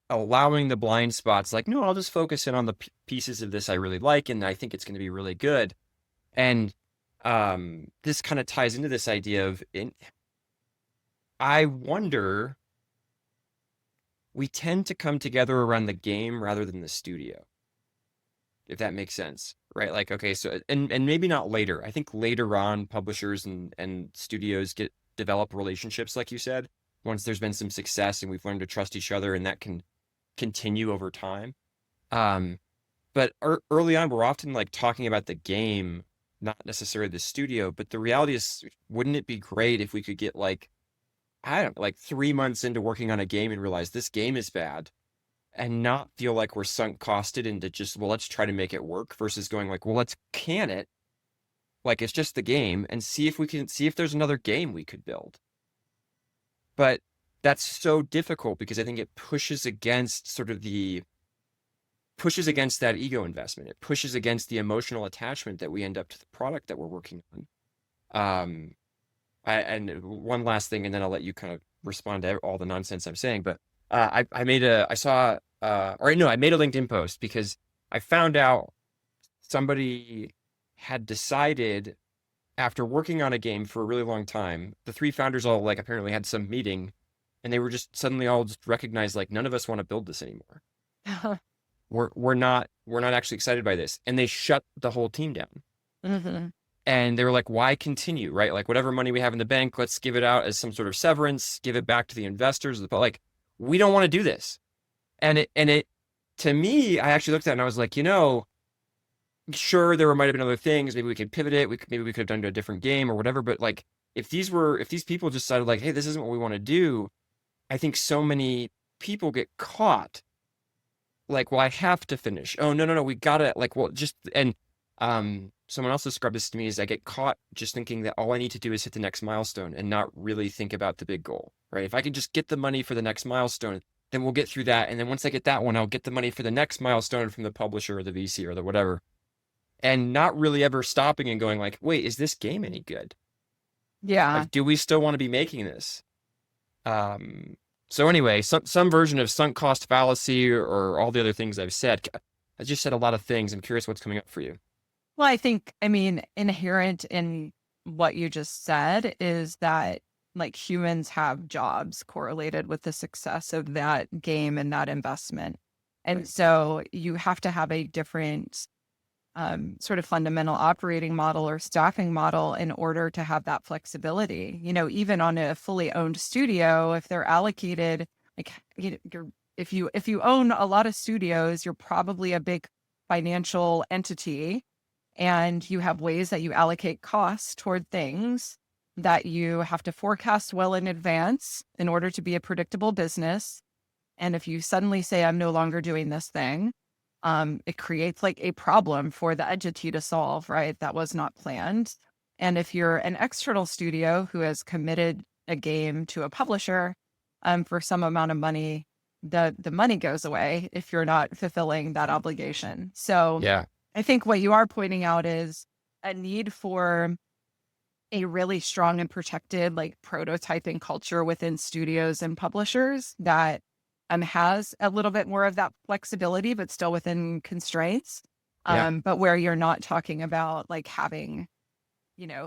allowing the blind spots, like, no, I'll just focus in on the pieces of this I really like, and I think it's going to be really good. And this kind of ties into this idea of, I wonder, we tend to come together around the game rather than the studio, if that makes sense, right? Like, okay, so and maybe not later. I think later on, publishers and studios develop relationships, like you said, once there's been some success and we've learned to trust each other, and that can continue over time. Um, but early on, we're often like talking about the game, not necessarily the studio. But the reality is, wouldn't it be great if we could get like, I don't know, like 3 months into working on a game and realize this game is bad, and not feel like we're sunk costed into just, well, let's try to make it work, versus going like, well, let's can it like it's just the game and see if there's another game we could build. But that's so difficult because I think it pushes against that ego investment. It pushes against the emotional attachment that we end up to the product that we're working on. And one last thing, and then I'll let you kind of respond to all the nonsense I'm saying. But I made a LinkedIn post because I found out somebody had decided, after working on a game for a really long time, the three founders all like apparently had some meeting, and they were just suddenly all just recognized, like, none of us want to build this anymore. We're not actually excited by this, and they shut the whole team down. Mm-hmm. And they were like, why continue, right? Like, whatever money we have in the bank, let's give it out as some sort of severance, give it back to the investors. But like, we don't want to do this. And it to me, I actually looked at it and I was like, sure, there might have been other things. Maybe we could pivot it. Maybe we could have done a different game or whatever. But like, if these people just decided like, hey, this isn't what we want to do, I think so many people get caught. Like, well, I have to finish. Oh, no, we gotta, like, well, just, and someone else described this to me as, I get caught just thinking that all I need to do is hit the next milestone and not really think about the big goal, right? If I can just get the money for the next milestone, then we'll get through that. And then once I get that one, I'll get the money for the next milestone from the publisher or the VC or the whatever. And not really ever stopping and going like, wait, is this game any good? Yeah. Like, do we still want to be making this? So anyway, some version of sunk cost fallacy or all the other things I've said. I just said a lot of things. I'm curious what's coming up for you. Well, I mean, inherent in what you just said is that like humans have jobs correlated with the success of that game and that investment. And Right. so you have to have a different sort of fundamental operating model or staffing model in order to have that flexibility. Even on a fully owned studio, if they're allocated, like if you own a lot of studios, you're probably a big financial entity, and you have ways that you allocate costs toward things that you have to forecast well in advance in order to be a predictable business. And if you suddenly say, I'm no longer doing this thing, it creates like a problem for the entity to solve, right? That was not planned. And if you're an external studio who has committed a game to a publisher, for some amount of money, the money goes away if you're not fulfilling that obligation. So Yeah. I think what you are pointing out is a need for a really strong and protected like prototyping culture within studios and publishers that has a little bit more of that flexibility, but still within constraints. Yeah. But where you're not talking about like having,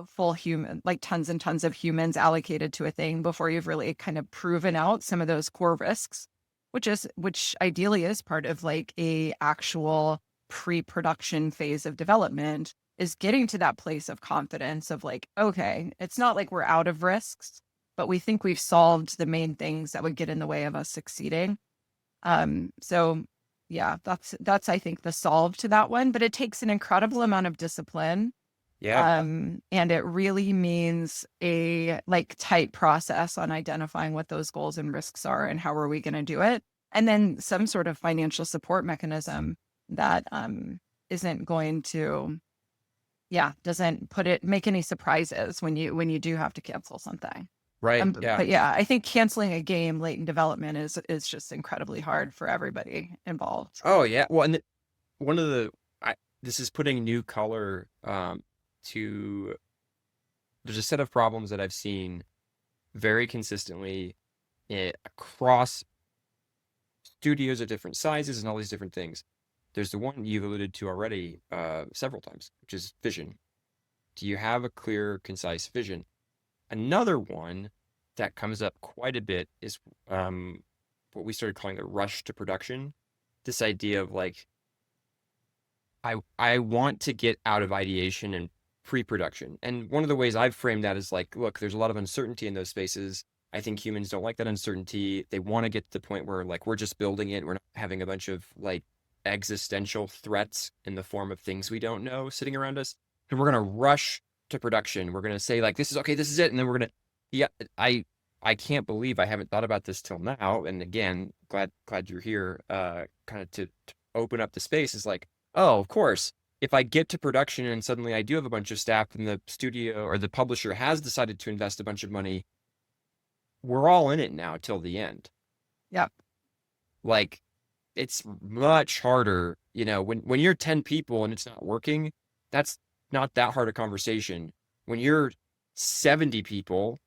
full human, like tons and tons of humans allocated to a thing before you've really kind of proven out some of those core risks, which ideally is part of like a actual pre-production phase of development, is getting to that place of confidence of like, okay, it's not like we're out of risks, but we think we've solved the main things that would get in the way of us succeeding. So yeah, that's I think the solve to that one, but it takes an incredible amount of discipline. Yeah. And it really means a like tight process on identifying what those goals and risks are and how are we going to do it. And then some sort of financial support mechanism that isn't going to, doesn't make any surprises when you do have to cancel something. Right. Yeah. But yeah, I think canceling a game late in development is just incredibly hard for everybody involved. Oh yeah. Well, and one of the this is putting new color to, there's a set of problems that I've seen very consistently across studios of different sizes and all these different things. There's the one you've alluded to already several times, which is vision. Do you have a clear, concise vision? Another one that comes up quite a bit is what we started calling the rush to production. This idea of like, I want to get out of ideation and pre-production. And one of the ways I've framed that is like, look, there's a lot of uncertainty in those spaces. I think humans don't like that uncertainty. They want to get to the point where like we're just building it. We're not having a bunch of like existential threats in the form of things we don't know sitting around us. And we're going to rush to production. We're going to say like, this is okay, this is it. And then we're going to, yeah, I can't believe I haven't thought about this till now. And again, glad you're here, kind of to open up the space is like, oh, of course, if I get to production and suddenly I do have a bunch of staff and the studio or the publisher has decided to invest a bunch of money, we're all in it now till the end. Yep. Like, it's much harder, when you're 10 people and it's not working, that's not that hard a conversation. When you're 70 people,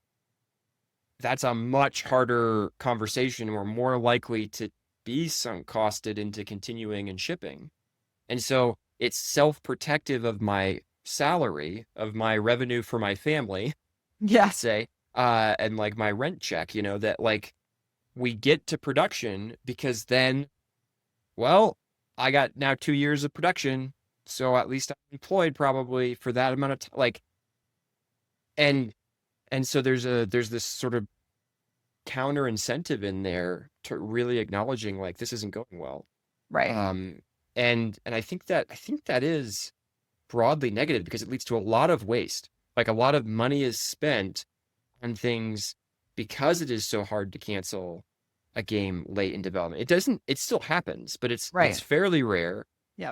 that's a much harder conversation. We're more likely to be sunk costed into continuing and shipping. And so it's self-protective of my salary, of my revenue for my family, Yes. say, and like my rent check, that like we get to production because then, well, I got now 2 years of production, so at least I'm employed probably for that amount of time. Like, and so there's this sort of counter incentive in there to really acknowledging like this isn't going well. Right. And I think that is broadly negative because it leads to a lot of waste. Like a lot of money is spent on things because it is so hard to cancel a game late in development. It still happens, but it's fairly rare. Yeah.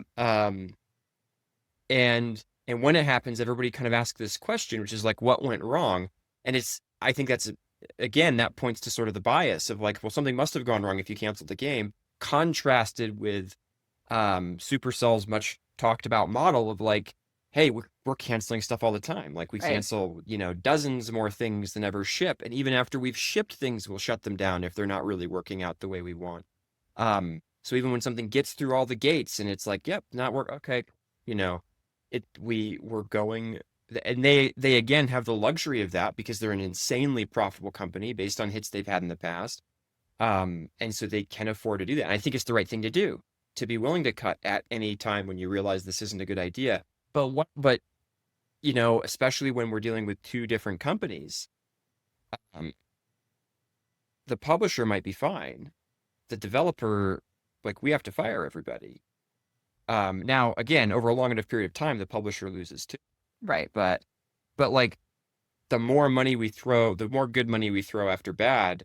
And when it happens, everybody kind of asks this question, which is like, what went wrong? And I think that's, again, that points to sort of the bias of like, well, something must have gone wrong if you canceled the game, contrasted with Supercell's much talked about model of like, hey, we're canceling stuff all the time. Like we cancel, dozens more things than ever ship. And even after we've shipped things, we'll shut them down if they're not really working out the way we want. So even when something gets through all the gates and it's like, yep, not work. Okay. We're going, and they again have the luxury of that because they're an insanely profitable company based on hits they've had in the past. And so they can afford to do that. And I think it's the right thing to do, to be willing to cut at any time when you realize this isn't a good idea. But especially when we're dealing with two different companies, the publisher might be fine. The developer, like we have to fire everybody. Now again, over a long enough period of time, the publisher loses too. Right. But like the more good money we throw after bad,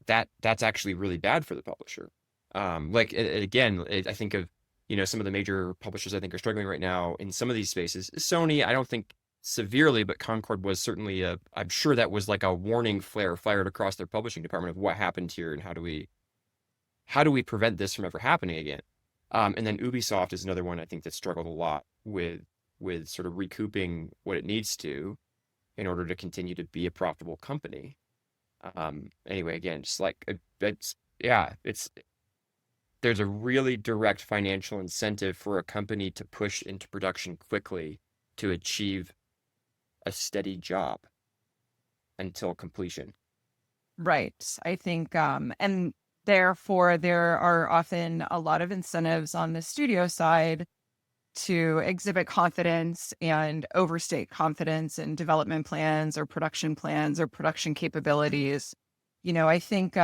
that's actually really bad for the publisher. I think of, some of the major publishers I think are struggling right now in some of these spaces. Sony, I don't think severely, but Concord was certainly I'm sure that was like a warning flare fired across their publishing department of what happened here and how do we prevent this from ever happening again. And then Ubisoft is another one I think that struggled a lot with sort of recouping what it needs to in order to continue to be a profitable company. Anyway, again, just like there's a really direct financial incentive for a company to push into production quickly to achieve a steady job until completion. Right. I think, and therefore there are often a lot of incentives on the studio side to exhibit confidence and overstate confidence in development plans or production capabilities. I think,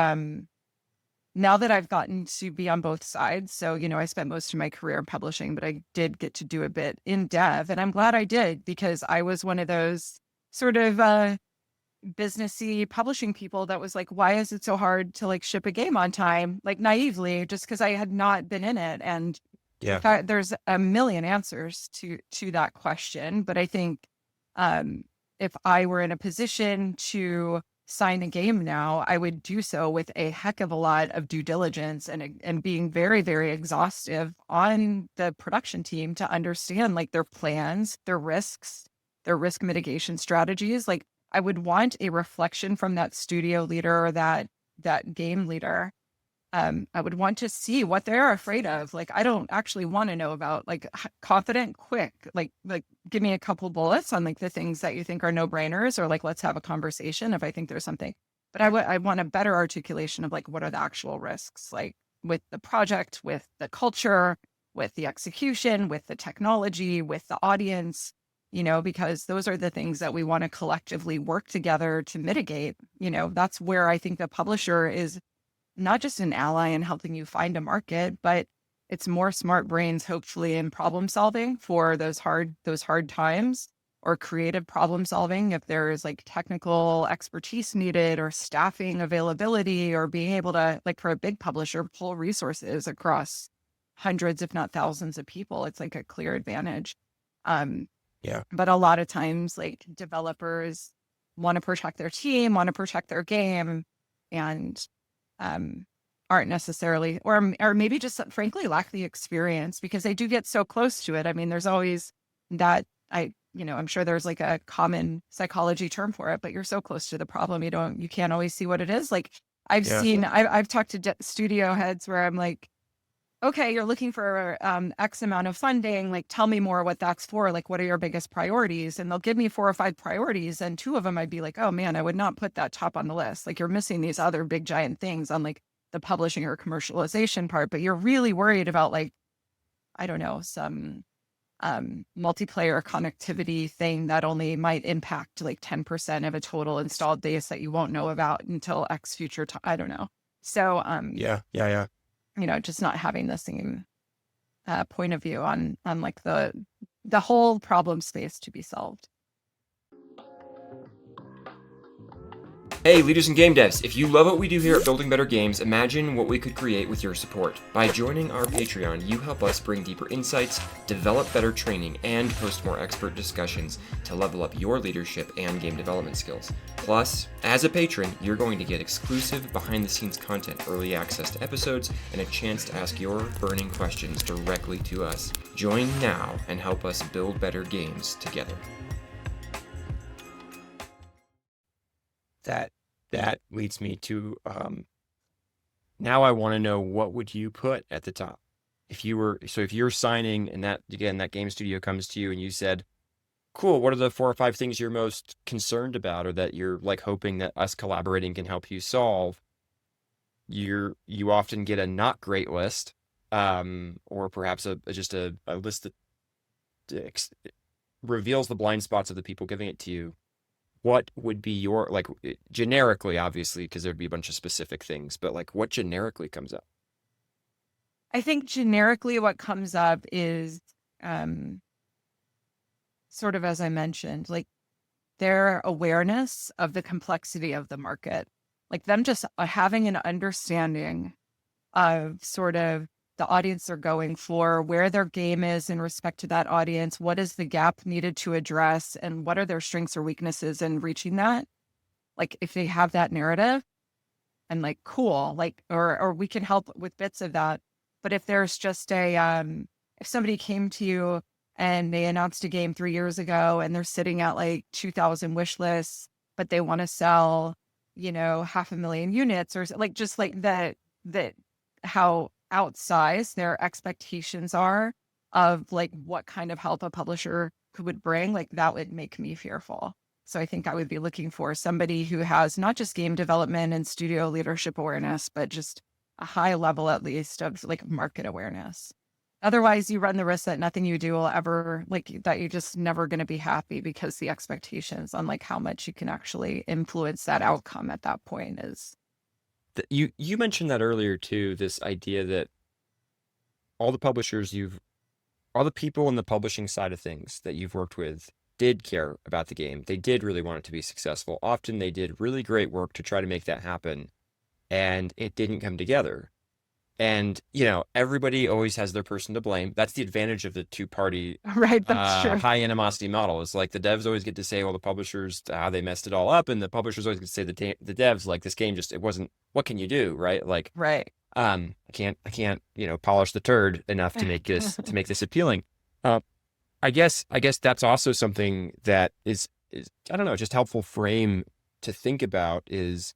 now that I've gotten to be on both sides, so, I spent most of my career in publishing, but I did get to do a bit in dev. And I'm glad I did because I was one of those sort of businessy publishing people that was like, why is it so hard to like ship a game on time? Like naively, just because I had not been in it. And there's a million answers to that question. But I think if I were in a position to sign a game now, I would do so with a heck of a lot of due diligence and being very, very exhaustive on the production team to understand like their plans, their risks, their risk mitigation strategies. Like I would want a reflection from that studio leader or that game leader I would want to see what they're afraid of. Like, I don't actually want to know about like confident, quick, like give me a couple bullets on like the things that you think are no brainers, or like, let's have a conversation if I think there's something. But I want a better articulation of like, what are the actual risks, like with the project, with the culture, with the execution, with the technology, with the audience, because those are the things that we want to collectively work together to mitigate. That's where I think the publisher is not just an ally in helping you find a market, but it's more smart brains, hopefully, in problem solving for those hard times, or creative problem solving if there is like technical expertise needed, or staffing availability, or being able to, like, for a big publisher, pull resources across hundreds, if not thousands of people. It's like a clear advantage. Yeah. But a lot of times, like, developers want to protect their team, want to protect their game, and aren't necessarily, or maybe just frankly lack the experience, because they do get so close to it. I mean, there's always that, I'm sure there's like a common psychology term for it, but you're so close to the problem, you can't always see what it is. Like, Yeah. I've talked to studio heads where I'm like, okay, you're looking for X amount of funding. Like, tell me more what that's for. Like, what are your biggest priorities? And they'll give me 4 or 5 priorities. And 2 of them, I'd be like, oh man, I would not put that top on the list. Like, you're missing these other big giant things on like the publishing or commercialization part, but you're really worried about, like, I don't know, some multiplayer connectivity thing that only might impact like 10% of a total installed base that you won't know about until X future time. I don't know. So, Yeah. just not having the same point of view on like the whole problem space to be solved. Hey, leaders and game devs, if you love what we do here at Building Better Games, imagine what we could create with your support. By joining our Patreon, you help us bring deeper insights, develop better training, and host more expert discussions to level up your leadership and game development skills. Plus, as a patron, you're going to get exclusive behind-the-scenes content, early access to episodes, and a chance to ask your burning questions directly to us. Join now and help us build better games together. That leads me to now I want to know, what would you put at the top if you're signing, and that game studio comes to you and you said, cool, what are the 4 or 5 things you're most concerned about, or that you're like hoping that us collaborating can help you solve? You often get a not great list, or perhaps just a list that reveals the blind spots of the people giving it to you. What would be your, like, generically, obviously, because there'd be a bunch of specific things, but like, what generically comes up? I think generically what comes up is sort of, as I mentioned, like their awareness of the complexity of the market, like them just having an understanding of sort of the audience they're going for, where their game is in respect to that audience, what is the gap needed to address, and what are their strengths or weaknesses in reaching that. Like, if they have that narrative, and like, cool, like, or we can help with bits of that. But if there's just if somebody came to you and they announced a game 3 years ago and they're sitting at like 2,000 wish lists, but they want to sell, 500,000 units, or like, just like that how outsized their expectations are of like what kind of help a publisher would bring, like that would make me fearful. So I think I would be looking for somebody who has not just game development and studio leadership awareness, but just a high level, at least, of like market awareness. Otherwise, you run the risk that nothing you do will ever, like, that you're just never going to be happy, because the expectations on like how much you can actually influence that outcome at that point is. You mentioned that earlier too, this idea that all the people in the publishing side of things that you've worked with did care about the game. They did really want it to be successful. Often they did really great work to try to make that happen, and it didn't come together. And, everybody always has their person to blame. That's the advantage of the two-party Right, that's true. high animosity model. Is like the devs always get to say, well, the publishers, how they messed it all up, and the publishers always get to say the devs, like, this game just, it wasn't, what can you do, right? Like, Right. I can't, polish the turd enough to make this appealing. I guess that's also something that is I don't know, just helpful frame to think about is,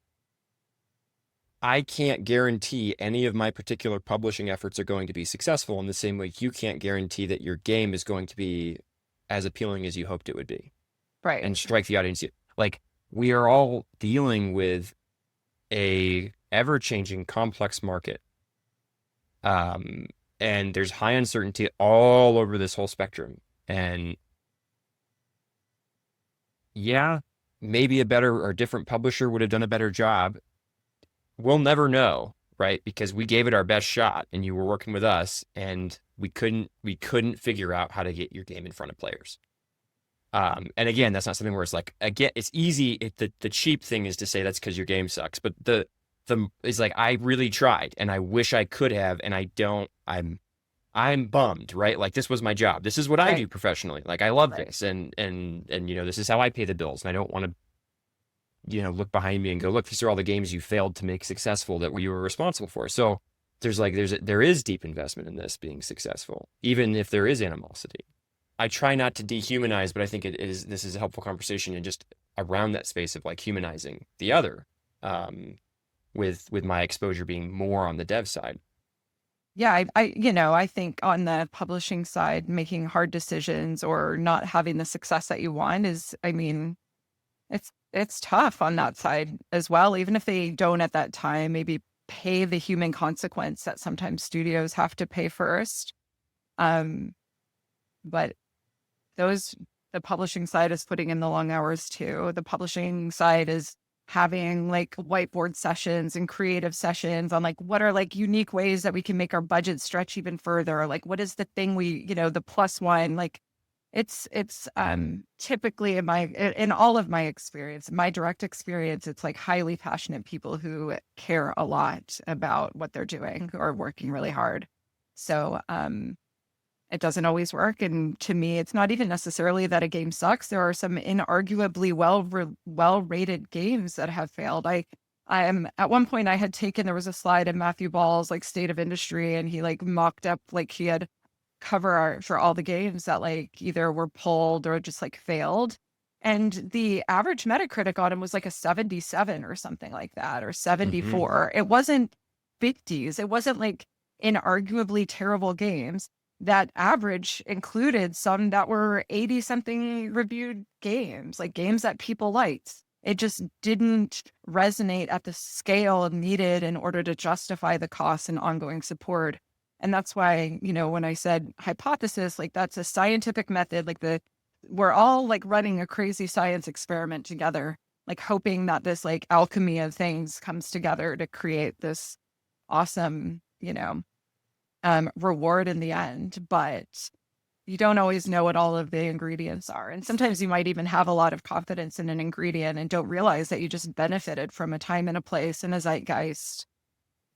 I can't guarantee any of my particular publishing efforts are going to be successful in the same way you can't guarantee that your game is going to be as appealing as you hoped it would be Right. and strike the audience. Like, we are all dealing with a ever-changing complex market. And there's high uncertainty all over this whole spectrum. And yeah, maybe a better or different publisher would have done a better job. We'll never know, right? Because we gave it our best shot and you were working with us and we couldn't figure out how to get your game in front of players. And again, that's not something where it's like, again, it's easy. The cheap thing is to say that's because your game sucks, but the is like, I really tried and I wish I could have, and I don't. I'm bummed, right? Like, this was my job. This is what I do professionally. Like, I love this, and this is how I pay the bills, and I don't want to look behind me and go, look, these are all the games you failed to make successful that you were responsible for. So there is deep investment in this being successful, even if there is animosity. I try not to dehumanize, but I think this is a helpful conversation and just around that space of like humanizing the other, with my exposure being more on the dev side. Yeah, I think on the publishing side, making hard decisions or not having the success that you want is, I mean, it's tough on that side as well, even if they don't at that time maybe pay the human consequence that sometimes studios have to pay first. But the publishing side is putting in the long hours too. The publishing side is having like whiteboard sessions and creative sessions on like what are like unique ways that we can make our budget stretch even further. Like, what is the thing the plus one, like it's typically in all of my experience, my direct experience, it's like highly passionate people who care a lot about what they're doing, who are working really hard. So, it doesn't always work. And to me, it's not even necessarily that a game sucks. There are some inarguably well-rated games that have failed. I am at one point there was a slide in Matthew Ball's like State of Industry, and he like mocked up like he had cover art for all the games that like either were pulled or just like failed. And the average Metacritic on him was like a 77 or something like that, or 74. It wasn't 50s. It wasn't like inarguably terrible games. That average included some that were 80 something reviewed games, like games that people liked. It just didn't resonate at the scale needed in order to justify the costs and ongoing support. And that's why, when I said hypothesis, like that's a scientific method, like we're all like running a crazy science experiment together, like hoping that this like alchemy of things comes together to create this awesome, reward in the end. But you don't always know what all of the ingredients are. And sometimes you might even have a lot of confidence in an ingredient and don't realize that you just benefited from a time and a place and a zeitgeist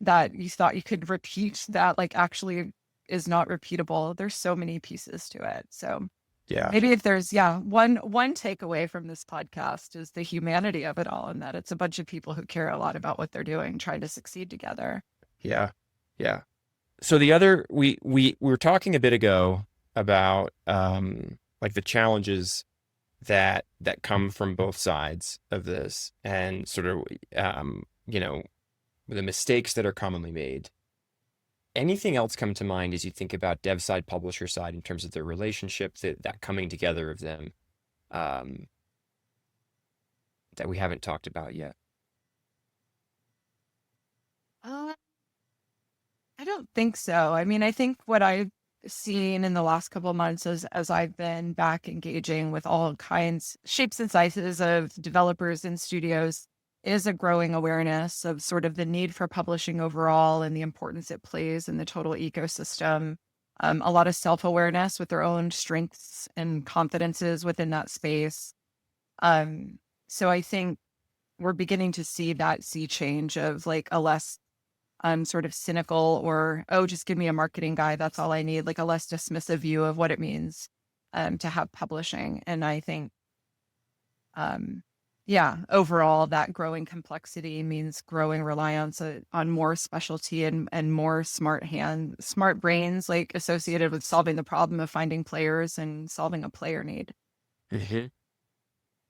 that you thought you could repeat that like actually is not repeatable. There's so many pieces to it. So Yeah. maybe if there's one takeaway from this podcast is the humanity of it all, and that it's a bunch of people who care a lot about what they're doing, trying to succeed together. Yeah. Yeah. So the other, we were talking a bit ago about like the challenges that come from both sides of this, and sort of the mistakes that are commonly made. Anything else come to mind as you think about dev side, publisher side, in terms of their relationship, that coming together of them, that we haven't talked about yet? I don't think so. I mean, I think what I've seen in the last couple of months as I've been back engaging with all kinds, shapes and sizes of developers and studios, is a growing awareness of sort of the need for publishing overall and the importance it plays in the total ecosystem. A lot of self-awareness with their own strengths and confidences within that space. So I think we're beginning to see that sea change of like a less sort of cynical or, oh, just give me a marketing guy, that's all I need, like a less dismissive view of what it means to have publishing. And I think, overall, that growing complexity means growing reliance on more specialty and more smart brains, like associated with solving the problem of finding players and solving a player need. Mm-hmm.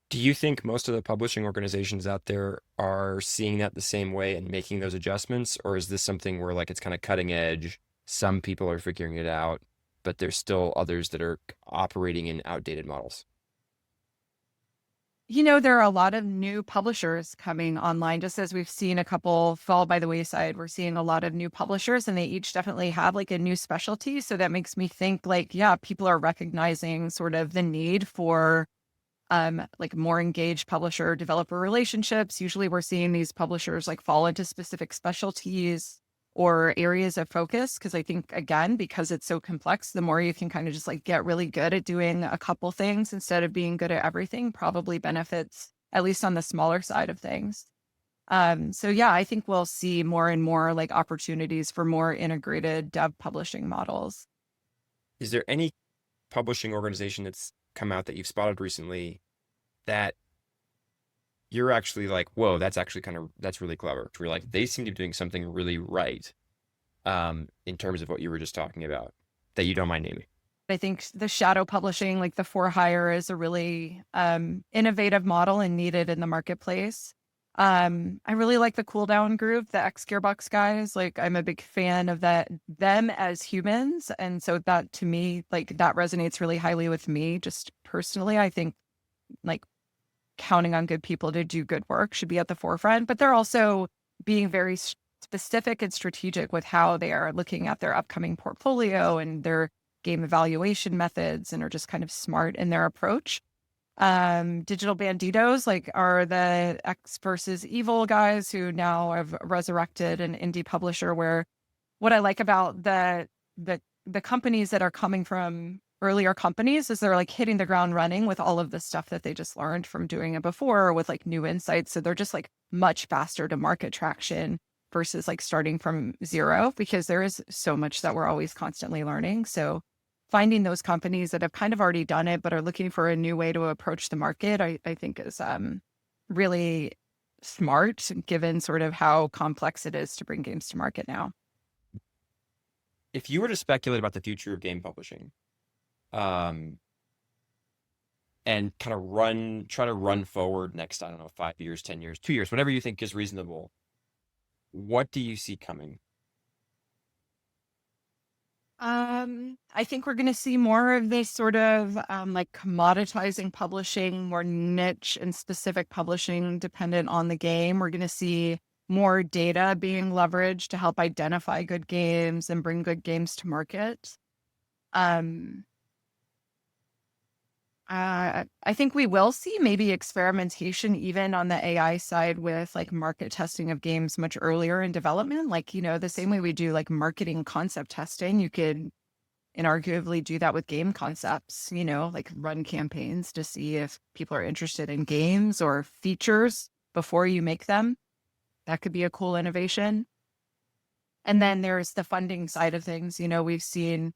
Do you think most of the publishing organizations out there are seeing that the same way and making those adjustments? Or is this something where like it's kind of cutting edge? Some people are figuring it out, but there's still others that are operating in outdated models. There are a lot of new publishers coming online, just as we've seen a couple fall by the wayside. We're seeing a lot of new publishers, and they each definitely have like a new specialty. So that makes me think like, yeah, people are recognizing sort of the need for like more engaged publisher developer relationships. Usually we're seeing these publishers like fall into specific specialties or areas of focus. Cause I think again, because it's so complex, the more you can kind of just like get really good at doing a couple things instead of being good at everything probably benefits, at least on the smaller side of things. So yeah, I think we'll see more and more like opportunities for more integrated dev publishing models. Is there any publishing organization that's come out that you've spotted recently that you're actually like, whoa, that's actually that's really clever. We're like, they seem to be doing something really right in terms of what you were just talking about that you don't mind naming? I think the shadow publishing, like the for hire, is a really innovative model and needed in the marketplace. I really like the Cool Down group, the X Gearbox guys. Like I'm a big fan of them as humans. And so that to me, like that resonates really highly with me. Just personally, I think like counting on good people to do good work should be at the forefront, but they're also being very specific and strategic with how they are looking at their upcoming portfolio and their game evaluation methods, and are just kind of smart in their approach. Digital Banditos like are the X versus Evil guys who now have resurrected an indie publisher, where what I like about the companies that are coming from earlier companies is they're like hitting the ground running with all of the stuff that they just learned from doing it before with like new insights. So they're just like much faster to market traction versus like starting from zero, because there is so much that we're always constantly learning. So finding those companies that have kind of already done it, but are looking for a new way to approach the market, I think is really smart given sort of how complex it is to bring games to market now. If you were to speculate about the future of game publishing, and kind of try to run forward next, I don't know, 5 years, 10 years, 2 years, whatever you think is reasonable, what do you see coming? I think we're going to see more of this sort of like commoditizing publishing, more niche and specific publishing dependent on the game. We're going to see more data being leveraged to help identify good games and bring good games to market. I think we will see maybe experimentation even on the AI side with like market testing of games much earlier in development. Like, the same way we do like marketing concept testing, you could inarguably do that with game concepts, like run campaigns to see if people are interested in games or features before you make them. That could be a cool innovation. And then there's the funding side of things. We've seen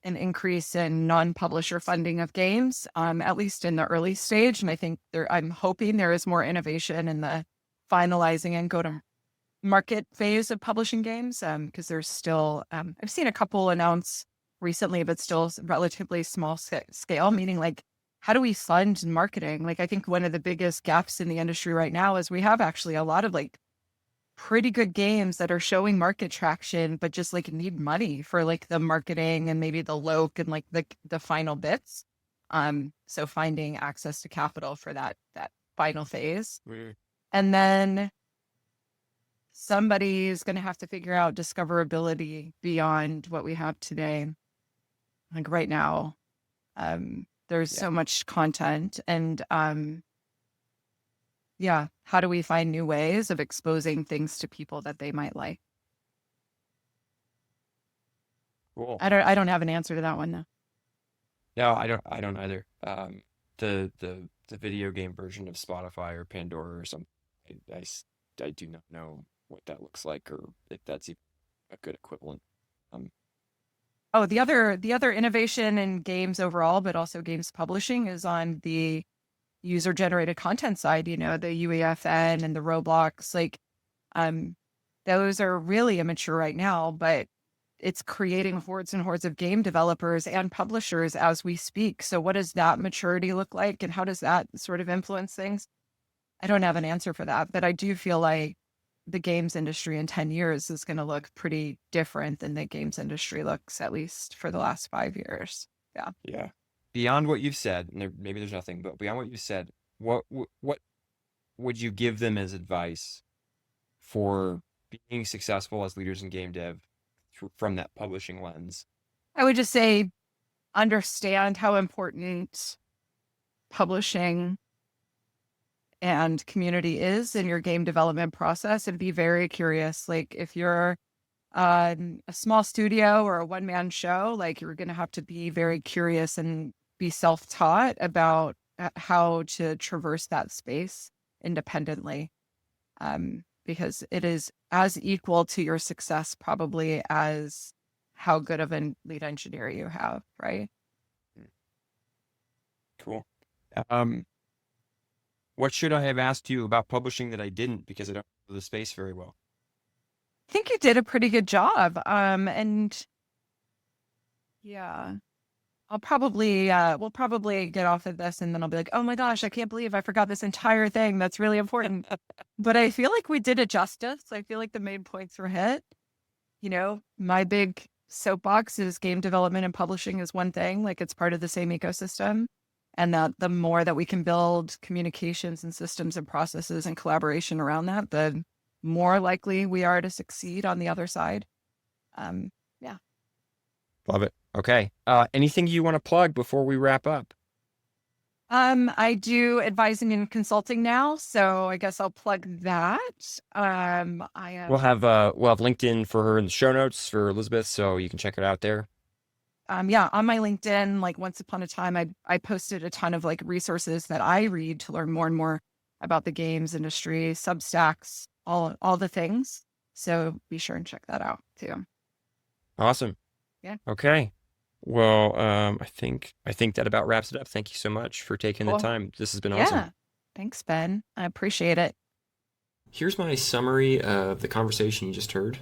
an increase in non-publisher funding of games, at least in the early stage. And I think I'm hoping there is more innovation in the finalizing and go-to-market phase of publishing games, because there's still, I've seen a couple announce recently, but still relatively small scale, meaning like, how do we fund marketing? Like, I think one of the biggest gaps in the industry right now is we have actually a lot of like pretty good games that are showing market traction, but just like need money for like the marketing and maybe the loc and like the final bits. So finding access to capital for that final phase. Mm. And then somebody's going to have to figure out discoverability beyond what we have today. Like right now, there's so much content, and how do we find new ways of exposing things to people that they might like? Cool. I don't have an answer to that one though. No, I don't either. The video game version of Spotify or Pandora or something, I do not know what that looks like, or if that's even a good equivalent. Oh, the other innovation in games overall, but also games publishing, is on the user-generated content side. The UEFN and the Roblox, like, those are really immature right now, but it's creating hordes and hordes of game developers and publishers as we speak. So what does that maturity look like, and how does that sort of influence things? I don't have an answer for that, but I do feel like the games industry in 10 years is going to look pretty different than the games industry looks, at least for the last 5 years. Yeah. Yeah. Beyond what you've said, and maybe there's nothing, but beyond what you've said, what would you give them as advice for being successful as leaders in game dev from that publishing lens? I would just say understand how important publishing and community is in your game development process, and be very curious. Like if you're a small studio or a one-man show, like you're going to have to be very curious and be self-taught about how to traverse that space independently, because it is as equal to your success probably as how good of a lead engineer you have, right? Cool. What should I have asked you about publishing that I didn't, because I don't know the space very well? I think you did a pretty good job. And yeah, we'll probably get off of this and then I'll be like, oh my gosh, I can't believe I forgot this entire thing. That's really important. But I feel like we did it justice. I feel like the main points were hit. You know, my big soapbox is game development and publishing is one thing, like it's part of the same ecosystem. And that the more that we can build communications and systems and processes and collaboration around that, the more likely we are to succeed on the other side. Yeah. Love it. Okay. Anything you want to plug before we wrap up? I do advising and consulting now, so I guess I'll plug that. We'll have LinkedIn for her in the show notes for Elizabeth, so you can check it out there. Yeah, on my LinkedIn, like once upon a time, I posted a ton of like resources that I read to learn more and more about the games industry, Substacks, all the things. So be sure and check that out too. Awesome. Yeah. Okay. Well, I think that about wraps it up. Thank you so much for taking the time. This has been awesome. Yeah. Thanks, Ben. I appreciate it. Here's my summary of the conversation you just heard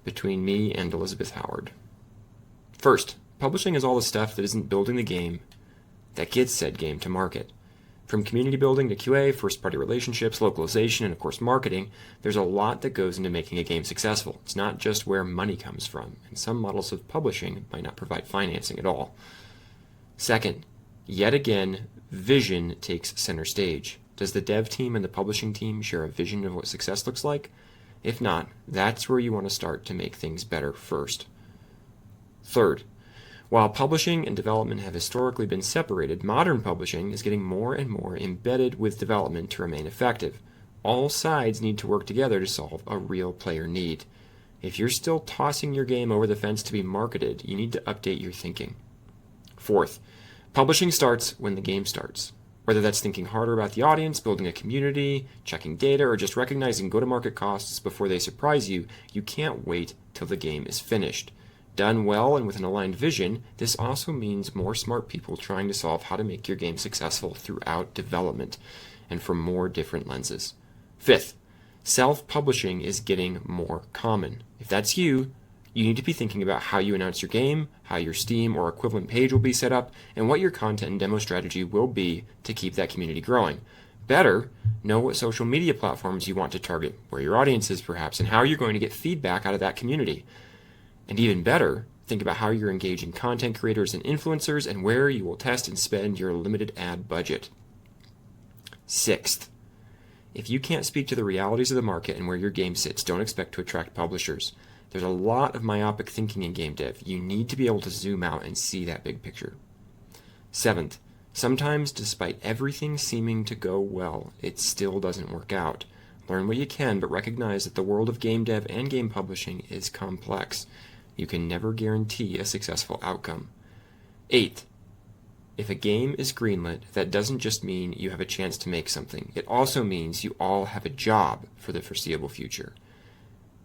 between me and Elizabeth Howard. First, publishing is all the stuff that isn't building the game that gets said game to market. From community building to QA, first-party relationships, localization, and of course marketing, there's a lot that goes into making a game successful. It's not just where money comes from, and some models of publishing might not provide financing at all. Second, yet again, vision takes center stage. Does the dev team and the publishing team share a vision of what success looks like? If not, that's where you want to start to make things better first. Third, while publishing and development have historically been separated, modern publishing is getting more and more embedded with development to remain effective. All sides need to work together to solve a real player need. If you're still tossing your game over the fence to be marketed, you need to update your thinking. Fourth, publishing starts when the game starts. Whether that's thinking harder about the audience, building a community, checking data, or just recognizing go-to-market costs before they surprise you, you can't wait till the game is finished. Done well and with an aligned vision, this also means more smart people trying to solve how to make your game successful throughout development and from more different lenses. Fifth, self-publishing is getting more common. If that's you, you need to be thinking about how you announce your game, how your Steam or equivalent page will be set up, and what your content and demo strategy will be to keep that community growing. Better, know what social media platforms you want to target, where your audience is perhaps, and how you're going to get feedback out of that community. And even better, think about how you're engaging content creators and influencers and where you will test and spend your limited ad budget. Sixth, if you can't speak to the realities of the market and where your game sits, don't expect to attract publishers. There's a lot of myopic thinking in game dev. You need to be able to zoom out and see that big picture. Seventh, sometimes despite everything seeming to go well, it still doesn't work out. Learn what you can, but recognize that the world of game dev and game publishing is complex. You can never guarantee a successful outcome. Eighth, if a game is greenlit, that doesn't just mean you have a chance to make something. It also means you all have a job for the foreseeable future.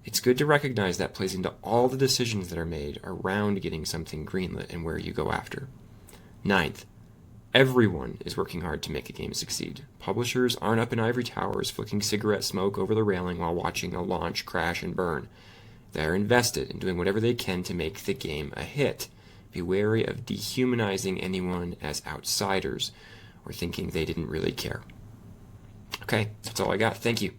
It's good to recognize that plays into all the decisions that are made around getting something greenlit and where you go after. Ninth, everyone is working hard to make a game succeed. Publishers aren't up in ivory towers flicking cigarette smoke over the railing while watching a launch crash and burn. They are invested in doing whatever they can to make the game a hit. Be wary of dehumanizing anyone as outsiders or thinking they didn't really care. Okay, that's all I got. Thank you.